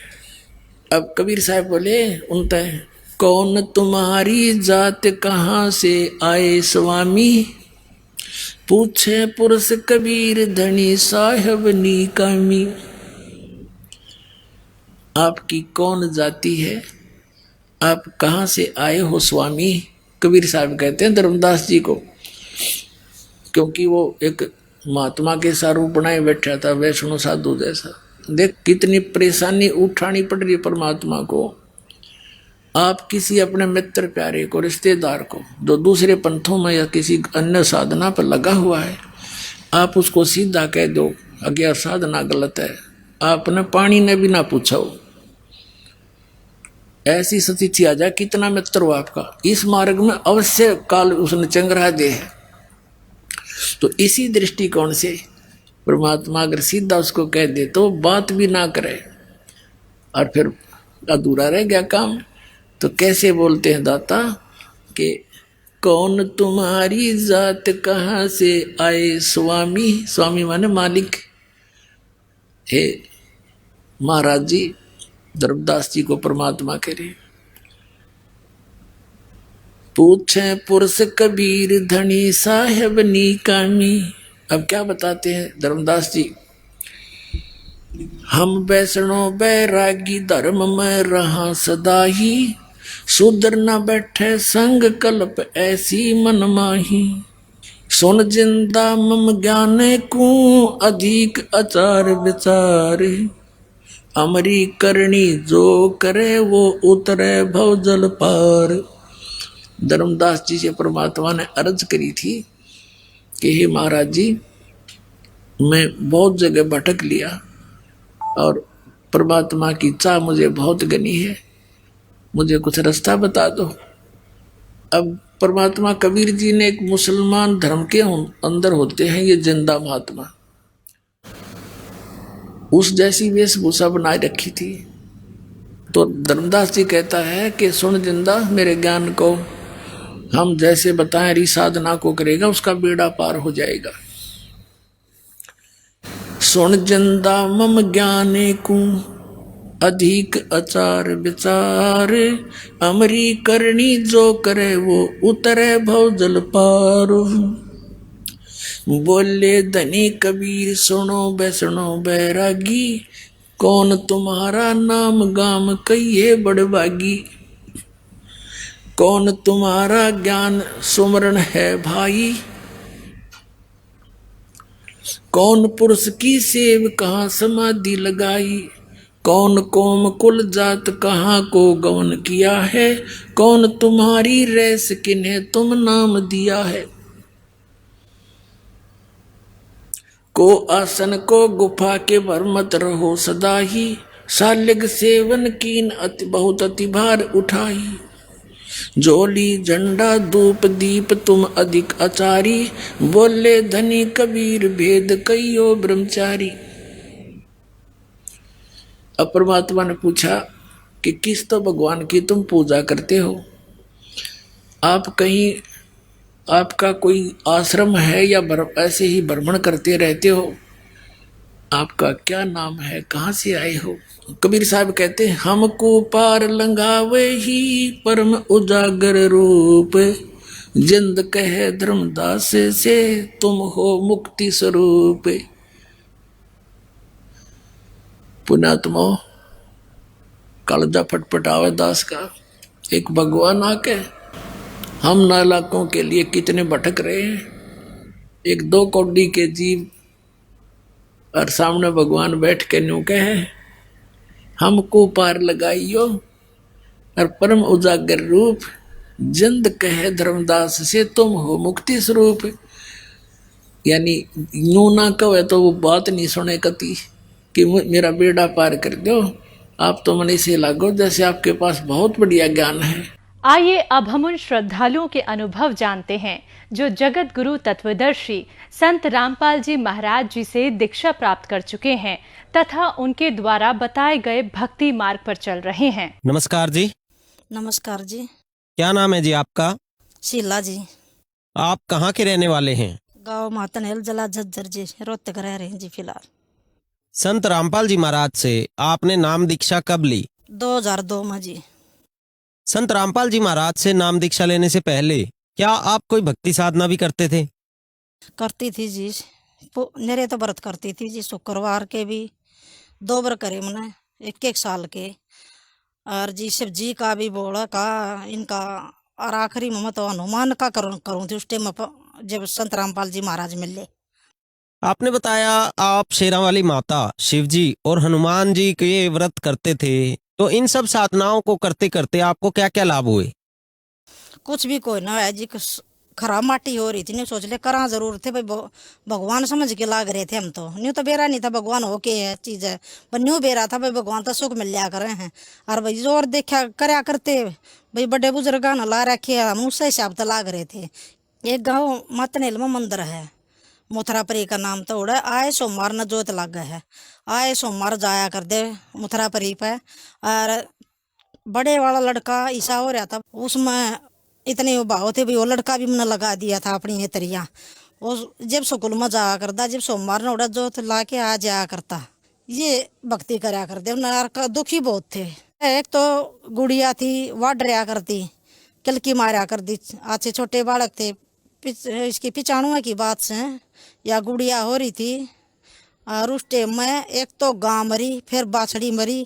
अब कबीर साहब बोले उनते, कौन तुम्हारी जात कहाँ से आए स्वामी, पूछे पुरुष कबीर धनी साहब नी कामी। आपकी कौन जाति है, आप कहाँ से आए हो स्वामी। कबीर साहब कहते हैं धर्मदास जी को, क्योंकि वो एक महात्मा के सा रूप बनाए बैठा था, वैष्णव साधु जैसा। देख कितनी परेशानी उठानी पड़ रही है परमात्मा को। आप किसी अपने मित्र प्यारे को, रिश्तेदार को, जो दूसरे पंथों में या किसी अन्य साधना पर लगा हुआ है, आप उसको सीधा कह दो अज्ञा साधना गलत है, आपने पानी ने भी ना पूछा हो, ऐसी स्थिति आ जाए, कितना मित्र हो आपका, इस मार्ग में अवश्य काल उसने चंगरा दे है। तो इसी दृष्टिकोण से परमात्मा अगर सीधा उसको कह दे तो बात भी ना करे और फिर अधूरा रह गया काम। तो कैसे बोलते हैं दाता कि कौन तुम्हारी जात कहाँ से आए स्वामी। स्वामी माने मालिक। हे महाराज जी, धर्मदास जी को परमात्मा कह रहे, पूछे पुरुष कबीर धनी साहेब नी कामी। अब क्या बताते हैं धर्मदास जी, हम वैष्णो बैरागी धर्म में रहा सदा ही, सुधर न बैठे संग कल्प ऐसी मन माही। सुन जिंदा मम ज्ञाने को अधिक आचार विचार, अमरी करनी जो करे वो उतरे भव जल पार। धर्मदास जी से परमात्मा ने अर्ज करी थी कि हे महाराज जी, मैं बहुत जगह भटक लिया और परमात्मा की चाह मुझे बहुत घनी है, मुझे कुछ रास्ता बता दो। अब परमात्मा कबीर जी ने एक मुसलमान धर्म के अंदर होते हैं ये जिंदा महात्मा, उस जैसी वेशभूषा बनाए रखी थी। तो धर्मदास जी कहता है कि सुन जिंदा, मेरे ज्ञान को हम जैसे बताएं री साधना को करेगा उसका बेड़ा पार हो जाएगा। सुन जिंदा मम ज्ञाने को अधिक आचार विचार, अमरी करनी जो करे वो उतरे भव जल पार। बोले धनी कबीर सुनो बैरागी, कौन तुम्हारा नाम गाम कहिए बड़भागी। कौन तुम्हारा ज्ञान सुमरण है भाई, कौन पुरुष की सेव कहाँ समाधि लगाई। कौन कोम कुल जात कहाँ को गौन किया है, कौन तुम्हारी रैस किन्हें तुम नाम दिया है। को आसन को गुफा के भर मत रहो सदा ही, शालिग सेवन कीन अति बहुत अति भार उठाई। झोली झंडा धूप दीप तुम अधिक आचारी, बोले धनी कबीर भेद कहियो ब्रह्मचारी। अब परमात्मा ने पूछा कि किस तो भगवान की तुम पूजा करते हो, आप कहीं आपका कोई आश्रम है या ऐसे ही भ्रमण करते रहते हो, आपका क्या नाम है, कहाँ से आए हो। कबीर साहब कहते हैं हमको पार लंघावे ही परम उजागर रूप, जिंद कहे धर्मदास से तुम हो मुक्ति स्वरूप। पुण्यात्मा कालजा फटफटावे दास का, एक भगवान आके हम नालाकों के लिए कितने भटक रहे हैं। एक दो कौड़ी के जीव और सामने भगवान बैठ के न्यू कहे हमको पार लगाइयो, और परम उजागर रूप जिंद कहे धर्मदास से तुम हो मुक्ति स्वरूप। यानी यूं ना कहे तो वो बात नहीं सुने कती कि मेरा बेड़ा पार कर दो, आप तो मनी से लागो जैसे आपके पास बहुत बढ़िया ज्ञान है। आइए अब हम उन श्रद्धालुओं के अनुभव जानते हैं जो जगत गुरु तत्वदर्शी संत रामपाल जी महाराज जी से दीक्षा प्राप्त कर चुके हैं तथा उनके द्वारा बताए गए भक्ति मार्ग पर चल रहे हैं। नमस्कार जी। नमस्कार जी। क्या नाम है जी आपका? शीला जी। आप कहाँ के रहने वाले हैं? गाँव मातनहेल जिला झज्जर जी, रोहतक रह रहे हैं जी फिलहाल। संत रामपाल जी महाराज से आपने नाम दीक्षा कब ली? 2002 में जी। संत रामपाल जी महाराज से नाम दीक्षा लेने से पहले क्या आप कोई भक्ति साधना भी करते थे? करती थी जी, मेरे तो व्रत करती थी जी, शुक्रवार के भी 2 बार करे मैंने 1-1 साल के, और जी शिव जी का भी बोला का इनका, और आखिरी में तो हनुमान का करूँ थी उस टाइम जब संत रामपाल जी महाराज मिले। आपने बताया आप शेरावाली माता, शिव जी और हनुमान जी के व्रत करते थे, तो इन सब साधनाओं को करते करते आपको क्या क्या लाभ हुए? कुछ भी कोई ना है जी, खराब माटी हो रही थी, नहीं सोच ले करा जरूर थे भाई, भगवान समझ के लाग रहे थे हम तो। न्यू तो बेरा नहीं था भगवान हो के है चीज है, पर न्यू बेरा था भाई भगवान तो सुख मिल लिया करे हैं। और भाई जोर देखा करया करते भाई, बड़े बुजुर्ग न ला रखे हम उससे हिसाब तो लाग रहे थे। एक गाँव मातनहेल में मंदिर है, मुथरापरी का नाम तो उड़ा, आए सोमवार न जोत लग है, आए सोमवार जाया कर दे मुथरापरी पे। और बड़े वाला लड़का ईसा हो रहा था, उसमें इतने भाव थे भाई, वो लड़का भी मैंने लगा दिया था अपनी ये तरिया। वो जब स्कूल में जाया करता, जब सोमवार न उड़ा जोत ला के आ जाया करता, ये भक्ति कराया करते। उन्हें दुखी बहुत थे। एक तो गुड़िया थी वाड रहा करती, किलकी मारा कर दी, अच्छे छोटे बालक थे, इसकी 95 की बात से या गुड़िया हो रही थी। और उस टाइम में एक तो गां मरी, फिर बाछड़ी मरी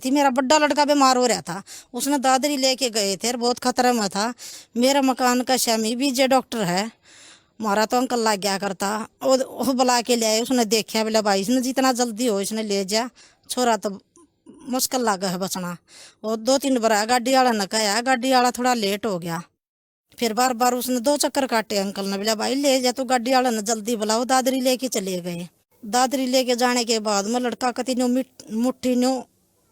थी। मेरा बड़ा लड़का बीमार हो रहा था, उसने दादरी लेके गए थे, बहुत खतरे में था। मेरा मकान का स्वामी भी जे डॉक्टर है, हमारा तो अंकल लग गया करता, वो बुला के ले आए। उसने देखा बोला भाई इसने जितना जल्दी हो इसने ले जा, छोरा तो मुश्किल लगा है बचना। और 2-3 बार गाड़ी वाला ने कहा, गाड़ी वाला थोड़ा लेट हो गया, फिर बार बार उसने 2 चक्कर काटे। अंकल ने बोला भाई ले जा, तो गाड़ी वाला ने जल्दी बुलाओ। दादरी लेके चले गए। दादरी लेके जाने के बाद में लड़का कति न्यू मुट्ठी न्यू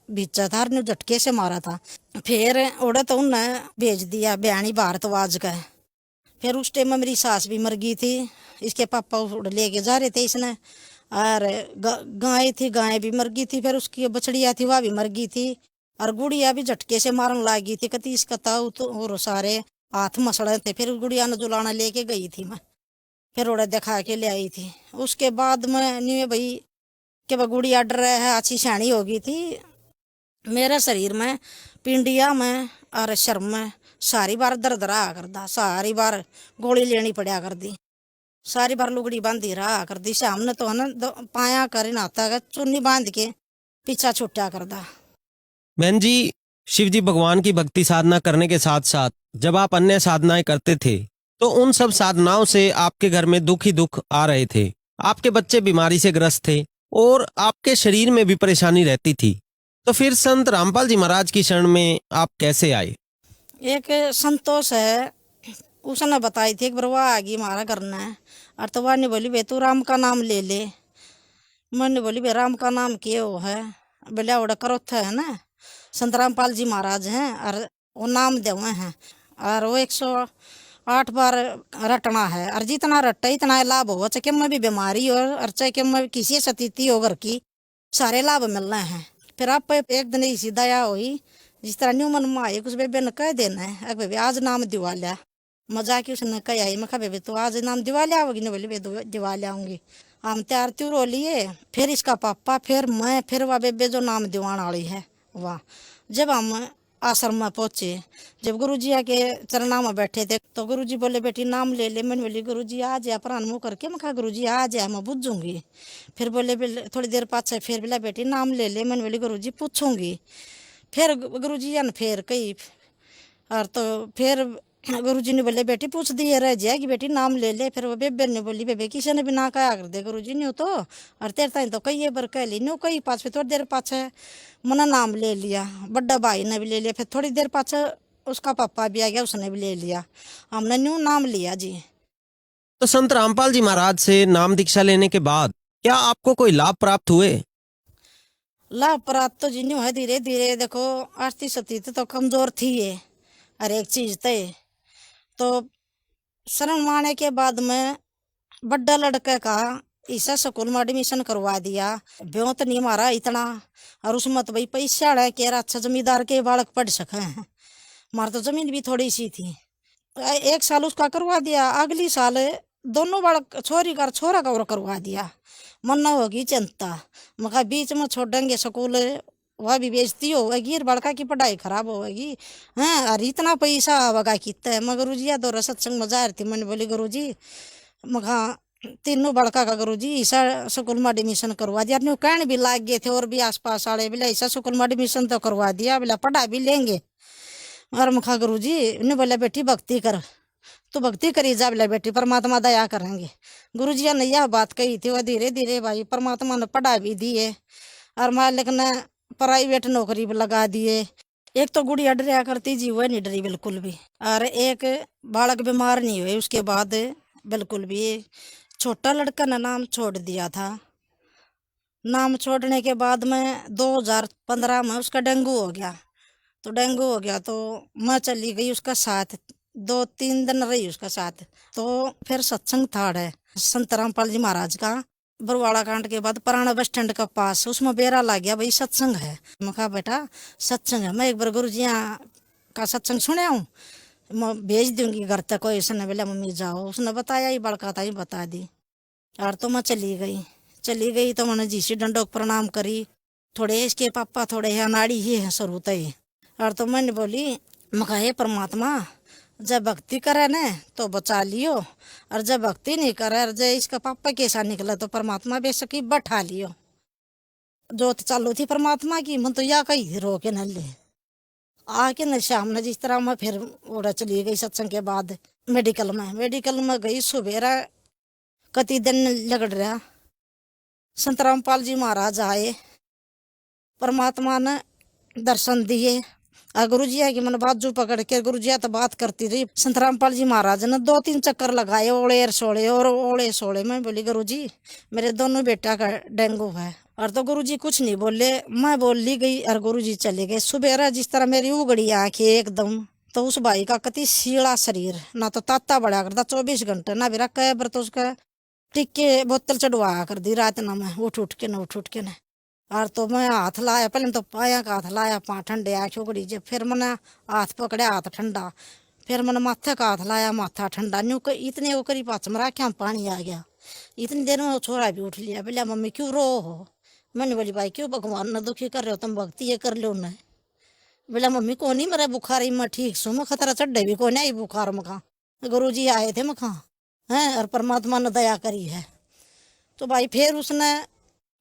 भीचा था, न्यू झटके से मारा था। फिर उड़ा तो उन्हें भेज दिया बयानी भारतवाज का। फिर उस टाइम में मेरी सास भी मर गई थी, इसके पापा लेके जा रहे थे इसने। और गाय थी, गाय भी मर गई थी। फिर उसकी बछड़िया थी, वह भी मर गई थी। और गुड़िया भी झटके से मारने लगी थी, कति इसका ताऊ तो और सारे हाथ मसड़े थे। फिर गुड़िया ने जुलाना लेके गई थी मैं, फिर उड़े दिखा के ले आई थी। उसके बाद में नहीं भाई कि वह गुड़िया डर रहा है, अच्छी शानी हो गई थी। मेरे शरीर में, पिंडिया में और शर्म में सारी बार दर्द रहा करता, सारी बार गोली लेनी पड़ा कर दी। सारी बार लुगड़ी बांधी रहा कर दी शाम ने तो है ना पाया करे नाता का चुन्नी बांध के पीछा छुट्टा कर दा। बहन जी, शिव जी भगवान की भक्ति साधना करने के साथ साथ जब आप अन्य साधनाएं करते थे तो उन सब साधनाओं से आपके घर में दुख ही दुख आ रहे थे। आपके बच्चे बीमारी से ग्रस्त थे और आपके शरीर में भी परेशानी रहती थी। तो फिर संत रामपाल जी महाराज की शरण में आप कैसे आए? एक संतोष है, उसने बताई थी एक बार वह आ गई हमारा करना है। और तो वह ने बोली बे तू राम का नाम ले ले। मैंने बोली बे राम का नाम क्या वो है? बोले ओड़ा करो है ना संत रामपाल जी महाराज हैं और वो नाम दे हुए हैं और वो 108 बार रटना है और जितना रटे इतना लाभ हो, चाहे में भी बीमारी हो और चाहे में किसी स्थिति हो घर की, सारे लाभ मिल रहे हैं। फिर आप एक दिन ऐसी दया हुई जिस तरह न्यू मन में आई कुछ बेबे ने कह देना है बेबे आज नाम दिवा लिया। मजा की उसने कह आई मैं कहा बेबे तो आज नाम दिवा लिया होगी ना? बोली बे दिवा लियाऊंगी। हम तैयार त्यों रो लिए, फिर इसका पापा फिर मैं फिर वह बेबे जो नाम दिवाने वाली है वाह। जब हम आश्रम में पहुंचे, जब गुरुजी आके चरणा में बैठे थे तो गुरुजी बोले बेटी नाम ले ले। मैंने बोली गुरुजी आ जा प्राण मुँह करके। मैं कहा गुरुजी आ जा मैं बुझूंगी। फिर बोले थोड़ी देर पाछे फिर बोला बेटी नाम ले ले। मैंने बोली गुरुजी पूछूंगी। फिर गुरुजी ने फिर कही और तो फिर गुरुजी ने बोले बेटी पूछ दिए रह जाएगी बेटी नाम ले ले। फिर वो बेबे ने बोली बेबे किसी ने भी ना कहा कर दे गुरुजी ने तो और तेरे ताई तो कई बार कह ली नो कई पास फिर थोड़ी देर पाछे मना नाम ले लिया, बड़ा भाई ने भी ले लिया, फिर थोड़ी देर पाछे उसका पापा भी आ गया उसने भी ले लिया, हमने न्यू नाम लिया जी। तो संत रामपाल जी महाराज से नाम दीक्षा लेने के बाद क्या आपको कोई लाभ प्राप्त हुए? लाभ प्राप्त तो जी न्यू है धीरे धीरे। देखो आर्थिक स्थिति तो कमजोर थी ये हर एक चीज तय तो शरण माने के बाद में बड़ा लड़के का ईसा स्कूल में एडमिशन करवा दिया। ब्यों तो नहीं मारा इतना और उसमें तो भाई पैसा है कि अच्छा जमींदार के बालक पढ़ सके हैं। मार तो जमीन भी थोड़ी सी थी। एक साल उसका करवा दिया, अगली साल दोनों बालक छोरी का छोरा का और करवा दिया। मन न होगी चिंता मगर बीच में छोड़ देंगे स्कूल वह भी बेइज्जती होगी, बड़का की पढ़ाई खराब होगी हैं और इतना पैसा आवेगा कितना है। मगर गुरुजी दो सत्संग में जा रही थी। मैंने बोली गुरुजी मगा तीनों बड़का का गुरुजी ईसा स्कूल में एडमिशन करवा दिया। न्यू कहने भी लाग गए थे और भी आसपास वाले बोले ईसा स्कूल में एडमिशन तो करवा दिया, बोला पढ़ा भी लेंगे। और मखा गुरुजी ने बोला बेटी भक्ति कर, तो भक्ति करी जा बोला बेटी परमात्मा दया करेंगे। गुरुजी ने यह बात कही थी। वह धीरे धीरे भाई परमात्मा ने पढ़ा भी दिए और मालिक ने प्राइवेट नौकरी भी लगा दिए। एक तो गुड़िया डरिया करती जी वह नहीं डरी बिल्कुल भी और एक बालक बीमार नहीं हुए उसके बाद बिल्कुल भी। छोटा लड़का ने नाम छोड़ दिया था। नाम छोड़ने के बाद में 2015 में उसका डेंगू हो गया। तो डेंगू हो गया तो मैं चली गई उसका साथ, 2-3 दिन रही उसका साथ। तो फिर सत्संग था संत रामपाल जी महाराज का बरवाड़ा कांड के बाद पुराना बस स्टैंड का पास, उसमें बेरा लग गया भाई सत्संग है। मैं कहा बेटा सत्संग है, मैं एक बार गुरुजी का सत्संग सुने हूँ, मैं भेज दूंगी घर तक। कोई उसने बोला मम्मी जाओ, उसने बताया ही बड़का था ही बता दी। और तो मैं चली गई तो मैंने जी सी डंडोक प्रणाम करी। थोड़े इसके पापा थोड़े है अनाड़ी ही है शुरू ही। और तो मैंने बोली मैं हे परमात्मा जब भक्ति करे न तो बचा लियो और जब भक्ति नहीं करे और जब इसका पापा कैसा निकला तो परमात्मा बेशक ही बैठा लियो। जोत चालू थी परमात्मा की, मन तो या कही रो के न ले आके न शाम ने जिस तरह मैं फिर ओड़ा चली गई सत्संग के बाद मेडिकल में गई। सुबेरा कति दिन लगड़ रहा, संत रामपाल जी महाराज आए, परमात्मा ने दर्शन दिए। गुरु जी की मन बाजू पकड़ के गुरु जी तो बात करती रही। संत रामपाल जी महाराज ने 2-3 चक्कर लगाए ओले सोले और ओले सोले। मैं बोली गुरु जी मेरे दोनों बेटा का डेंगू है। और तो गुरु जी कुछ नहीं बोले, मैं बोल ली गई और गुरु जी चले गए। सुबह जिस तरह मेरी उगड़ी आंखें एकदम, तो उस भाई का कति सीला शरीर, ना तो ताता बढ़ा करता 24 घंटे, ना भी रखा है तो उसका टिक्के बोतल चढ़वा कर दी रात ना। मैं उठ उठ के न और तो मैं हाथ लाया, पहले तो पाया का हाथ लाया, पा ठंडे आँख उगड़ी जे, फिर मैंने हाथ पकड़ा हाथ ठंडा, फिर मैंने माथे का हाथ लाया माथा ठंडा। न्यू इतने वो करी पाच मरा क्या पानी आ गया। इतनी देर में वो छोरा भी उठ लिया। बोलिया मम्मी क्यों रो हो? मैंने बोली भाई क्यों भगवान ने दुखी कर रहे हो, तुम भक्ति ये कर लो न। बोला मम्मी को नहीं मेरा बुखार ही मैं ठीक सू, मैं खतरा चढ़े भी को नहीं बुखार में। गुरु जी आए थे मैं हैं और परमात्मा ने दया करी है। तो भाई फिर उसने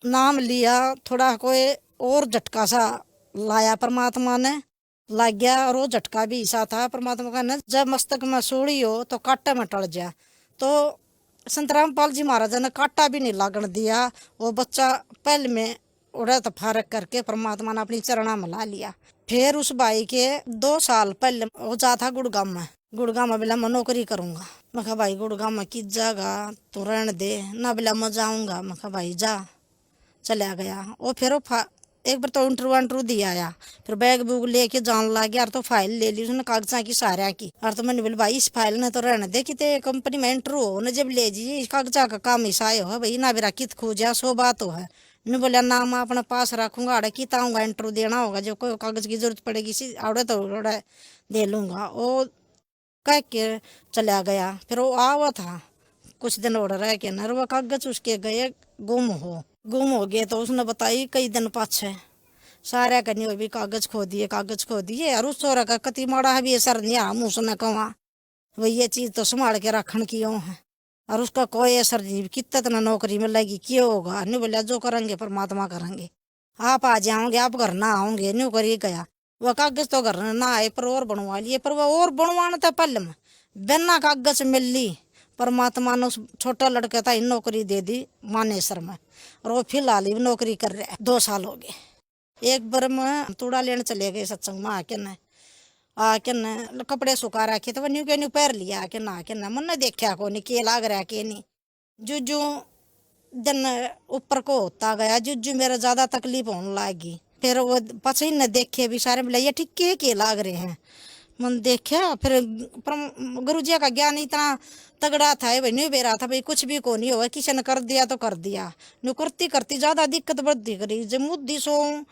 नाम लिया, थोड़ा कोई और झटका सा लाया परमात्मा ने, लग गया। और वो झटका भी ऐसा था परमात्मा का ने, जब मस्तक में सूढ़ी हो तो कांटे में टल जा। तो संत रामपाल जी महाराज ने कांटा भी नहीं लागण दिया। वो बच्चा पहले में उड़ा तो फारक करके परमात्मा ने अपनी चरणा में ला लिया। फिर उस भाई के 2 साल पहले वो जा था गुड़गांव में बोला मैं नौकरी करूंगा। मैं कहा भाई गुड़गांव में किस जगह तो रहने दे ना, बोला मैं जाऊंगा। मैं कहा भाई जा, चला गया। वो फिर एक बार तो इंटरव्यू दिया आया, फिर बैग बुग लेके जान लग गया। और तो फाइल ले ली उसने कागजा की सारा की। और तो मैंने बोला भाई इस फाइल ने तो रहने दे, कितने कंपनी में इंटरव्यू हो न जब ले जी, इस कागजा का काम ऐसा है भाई ना, मेरा कित खोजा सो बात हो है। ने बोला ना मैं अपने पास रखूंगा, आड़े कित आऊंगा इंटरव्यू देना होगा, जो कोई कागज की जरूरत पड़ेगी आवड़े तो आवड़े दे लूंगा। वो कह के चला गया। फिर वो आवा था कुछ दिन और रह के न, वो कागज उसके गए गुम हो गए। तो उसने बताई कई दिन पाछे सारे करनी हो भी कागज खो दिए। और उस चोरा का कति माड़ा है भी असर नहीं हम उसने कहा भाई ये चीज तो संभाल के रखन की है। और उसका कोई असर नहीं, कितना नौकरी में लगी क्यों होगा। नहीं बोला जो करेंगे परमात्मा करेंगे, आप आ जाओगे आप घर ना आओगे। नहीं करिए गया वह कागज तो घर ना आए पर और बनवा लिए। पर वह और बनवाना था पहले में बिना कागज मिल ली। परमात्मा ने उस छोटा लड़का था नौकरी दे दी मानेसर में, और वो फिलहाल ही नौकरी कर रहा है। 2 साल हो गए। एक बार में तूड़ा लेने चले गए सत्संग में, आके न कपड़े सुखा रखे तो न्यू के न्यू पैर लिया आके ना मन ने देखा को नहीं के लाग रहा के नहीं। जो दिन ऊपर को होता गया जो मेरा ज्यादा तकलीफ होने लगी। फिर वो पछी न देखे भी सारे बोले ये ठीक के लाग रहे हैं। मन देखा फिर गुरु जी का ज्ञान इतना तगड़ा था भाई, नहीं बेरा था भाई कुछ भी को नहीं हुआ, किसी ने कर दिया तो कर दिया। न्यू करती ज्यादा दिक्कत बढ़ती करी। जब मुद्दी सो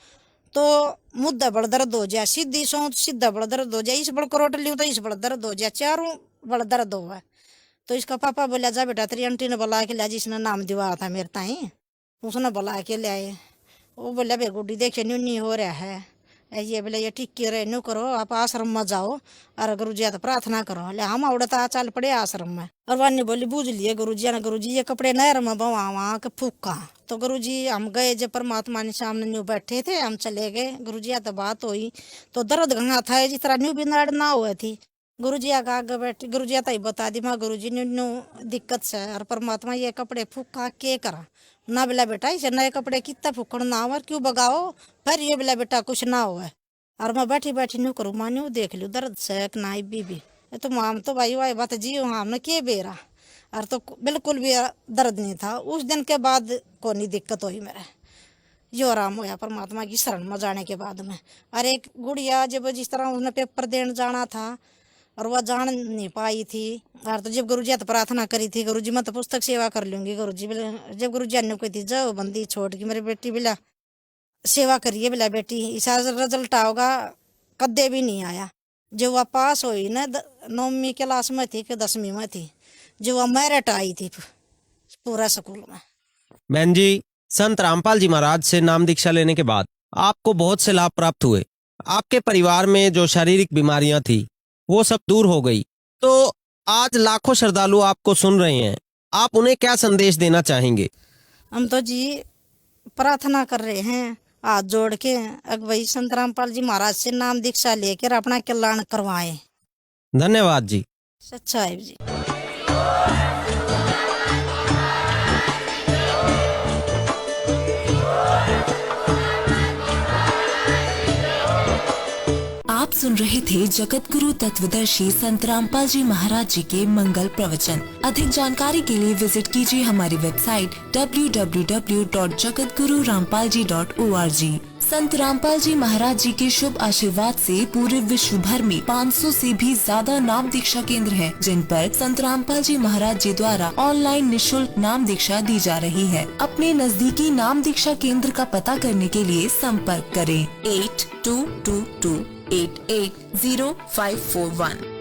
तो मुद्दा बड़ दर्द हो जाए, सीधी सो तो सीधा बड़ दर्द हो जाए, इस बड़ करोट लियो तो इस बड़ दर्द हो जाए, चारों बड़ दर्द हुआ। तो इसका पापा बोला जा बेटा तेरी आंटी ने बुला के लिया, जिसने नाम दिवा था मेरे ताई उसने बुला के ले आए। वो बोला बे गुड्डी देखे न्यू नहीं हो रहा है, ये बोले ये ठीक रहे न्यू करो आप आश्रम में जाओ और गुरु जी तो प्रार्थना करो। ले हम उड़ता चल पड़े आश्रम में। और वानी बोली बूझ लिए गुरु जी ने, गुरु जी ये कपड़े नहर में बवा वहाँ के फूका। तो गुरु जी हम गए जब परमात्मा ने सामने न्यू बैठे थे, हम चले गए। गुरु जी तो बात हुई तो दर्द घना था जिस तरह न्यू बिनाड़ ना हुए थी। गुरु जी का आगे बैठी, गुरु जी तो बता दी माँ गुरु जी न्यू दिक्कत से और परमात्मा ये कपड़े फूका के करा ना। बोला बेटा इसे नए कपड़े कितना फूकड़ ना हो क्यों बगाओ, फिर ये बोला बेटा कुछ ना हो। और मैं बैठी न्यू करूँ माँ न्यू देख लूँ दर्द से ना बीबी तो माम तो भाई वाई बात जी हमने के बेरा। और तो बिल्कुल भी दर्द नहीं था। उस दिन के बाद को नहीं दिक्कत हुई मेरे, यो आराम होया परमात्मा की शरण में जाने के बाद में। और एक गुड़िया जब जिस तरह उसने पेपर देने जाना था और वह जान नहीं पाई थी। और तो जब गुरुजी तो प्रार्थना करी थी गुरुजी मैं तो पुस्तक सेवा कर लूंगी। गुरुजी बोले जब गुरुजी ने कोई थी जाओ बंदी छोड़ के मेरी बेटी बोला सेवा करिए बोला बेटी ऐसा रिजल्ट आओगा कदे भी नहीं आया। जो वह पास हुई ना 9वीं क्लास में थी कि 10वीं में थी, जो वह मेरिट आई थी पूरा स्कूल में। बहन जी संत रामपाल जी महाराज से नाम दीक्षा लेने के बाद आपको बहुत से लाभ प्राप्त हुए। आपके परिवार में जो शारीरिक बीमारियां थी वो सब दूर हो गई। तो आज लाखों श्रद्धालु आपको सुन रहे हैं, आप उन्हें क्या संदेश देना चाहेंगे? हम तो जी प्रार्थना कर रहे हैं हाथ जोड़ के भाई संत रामपाल जी महाराज से नाम दीक्षा लेकर अपना कल्याण करवाएं। धन्यवाद जी। सच्चाई जी। आप सुन रहे थे जगत गुरु तत्वदर्शी संत रामपाल जी महाराज जी के मंगल प्रवचन। अधिक जानकारी के लिए विजिट कीजिए हमारी वेबसाइट www.jagatgururampalji.org। संत रामपाल जी महाराज जी के शुभ आशीर्वाद से पूरे विश्व भर में 500 से भी ज्यादा नाम दीक्षा केंद्र हैं, जिन पर संत रामपाल जी महाराज जी द्वारा ऑनलाइन निशुल्क नाम दीक्षा दी जा रही है। अपने नजदीकी नाम दीक्षा केंद्र का पता करने के लिए संपर्क करें 8222880541।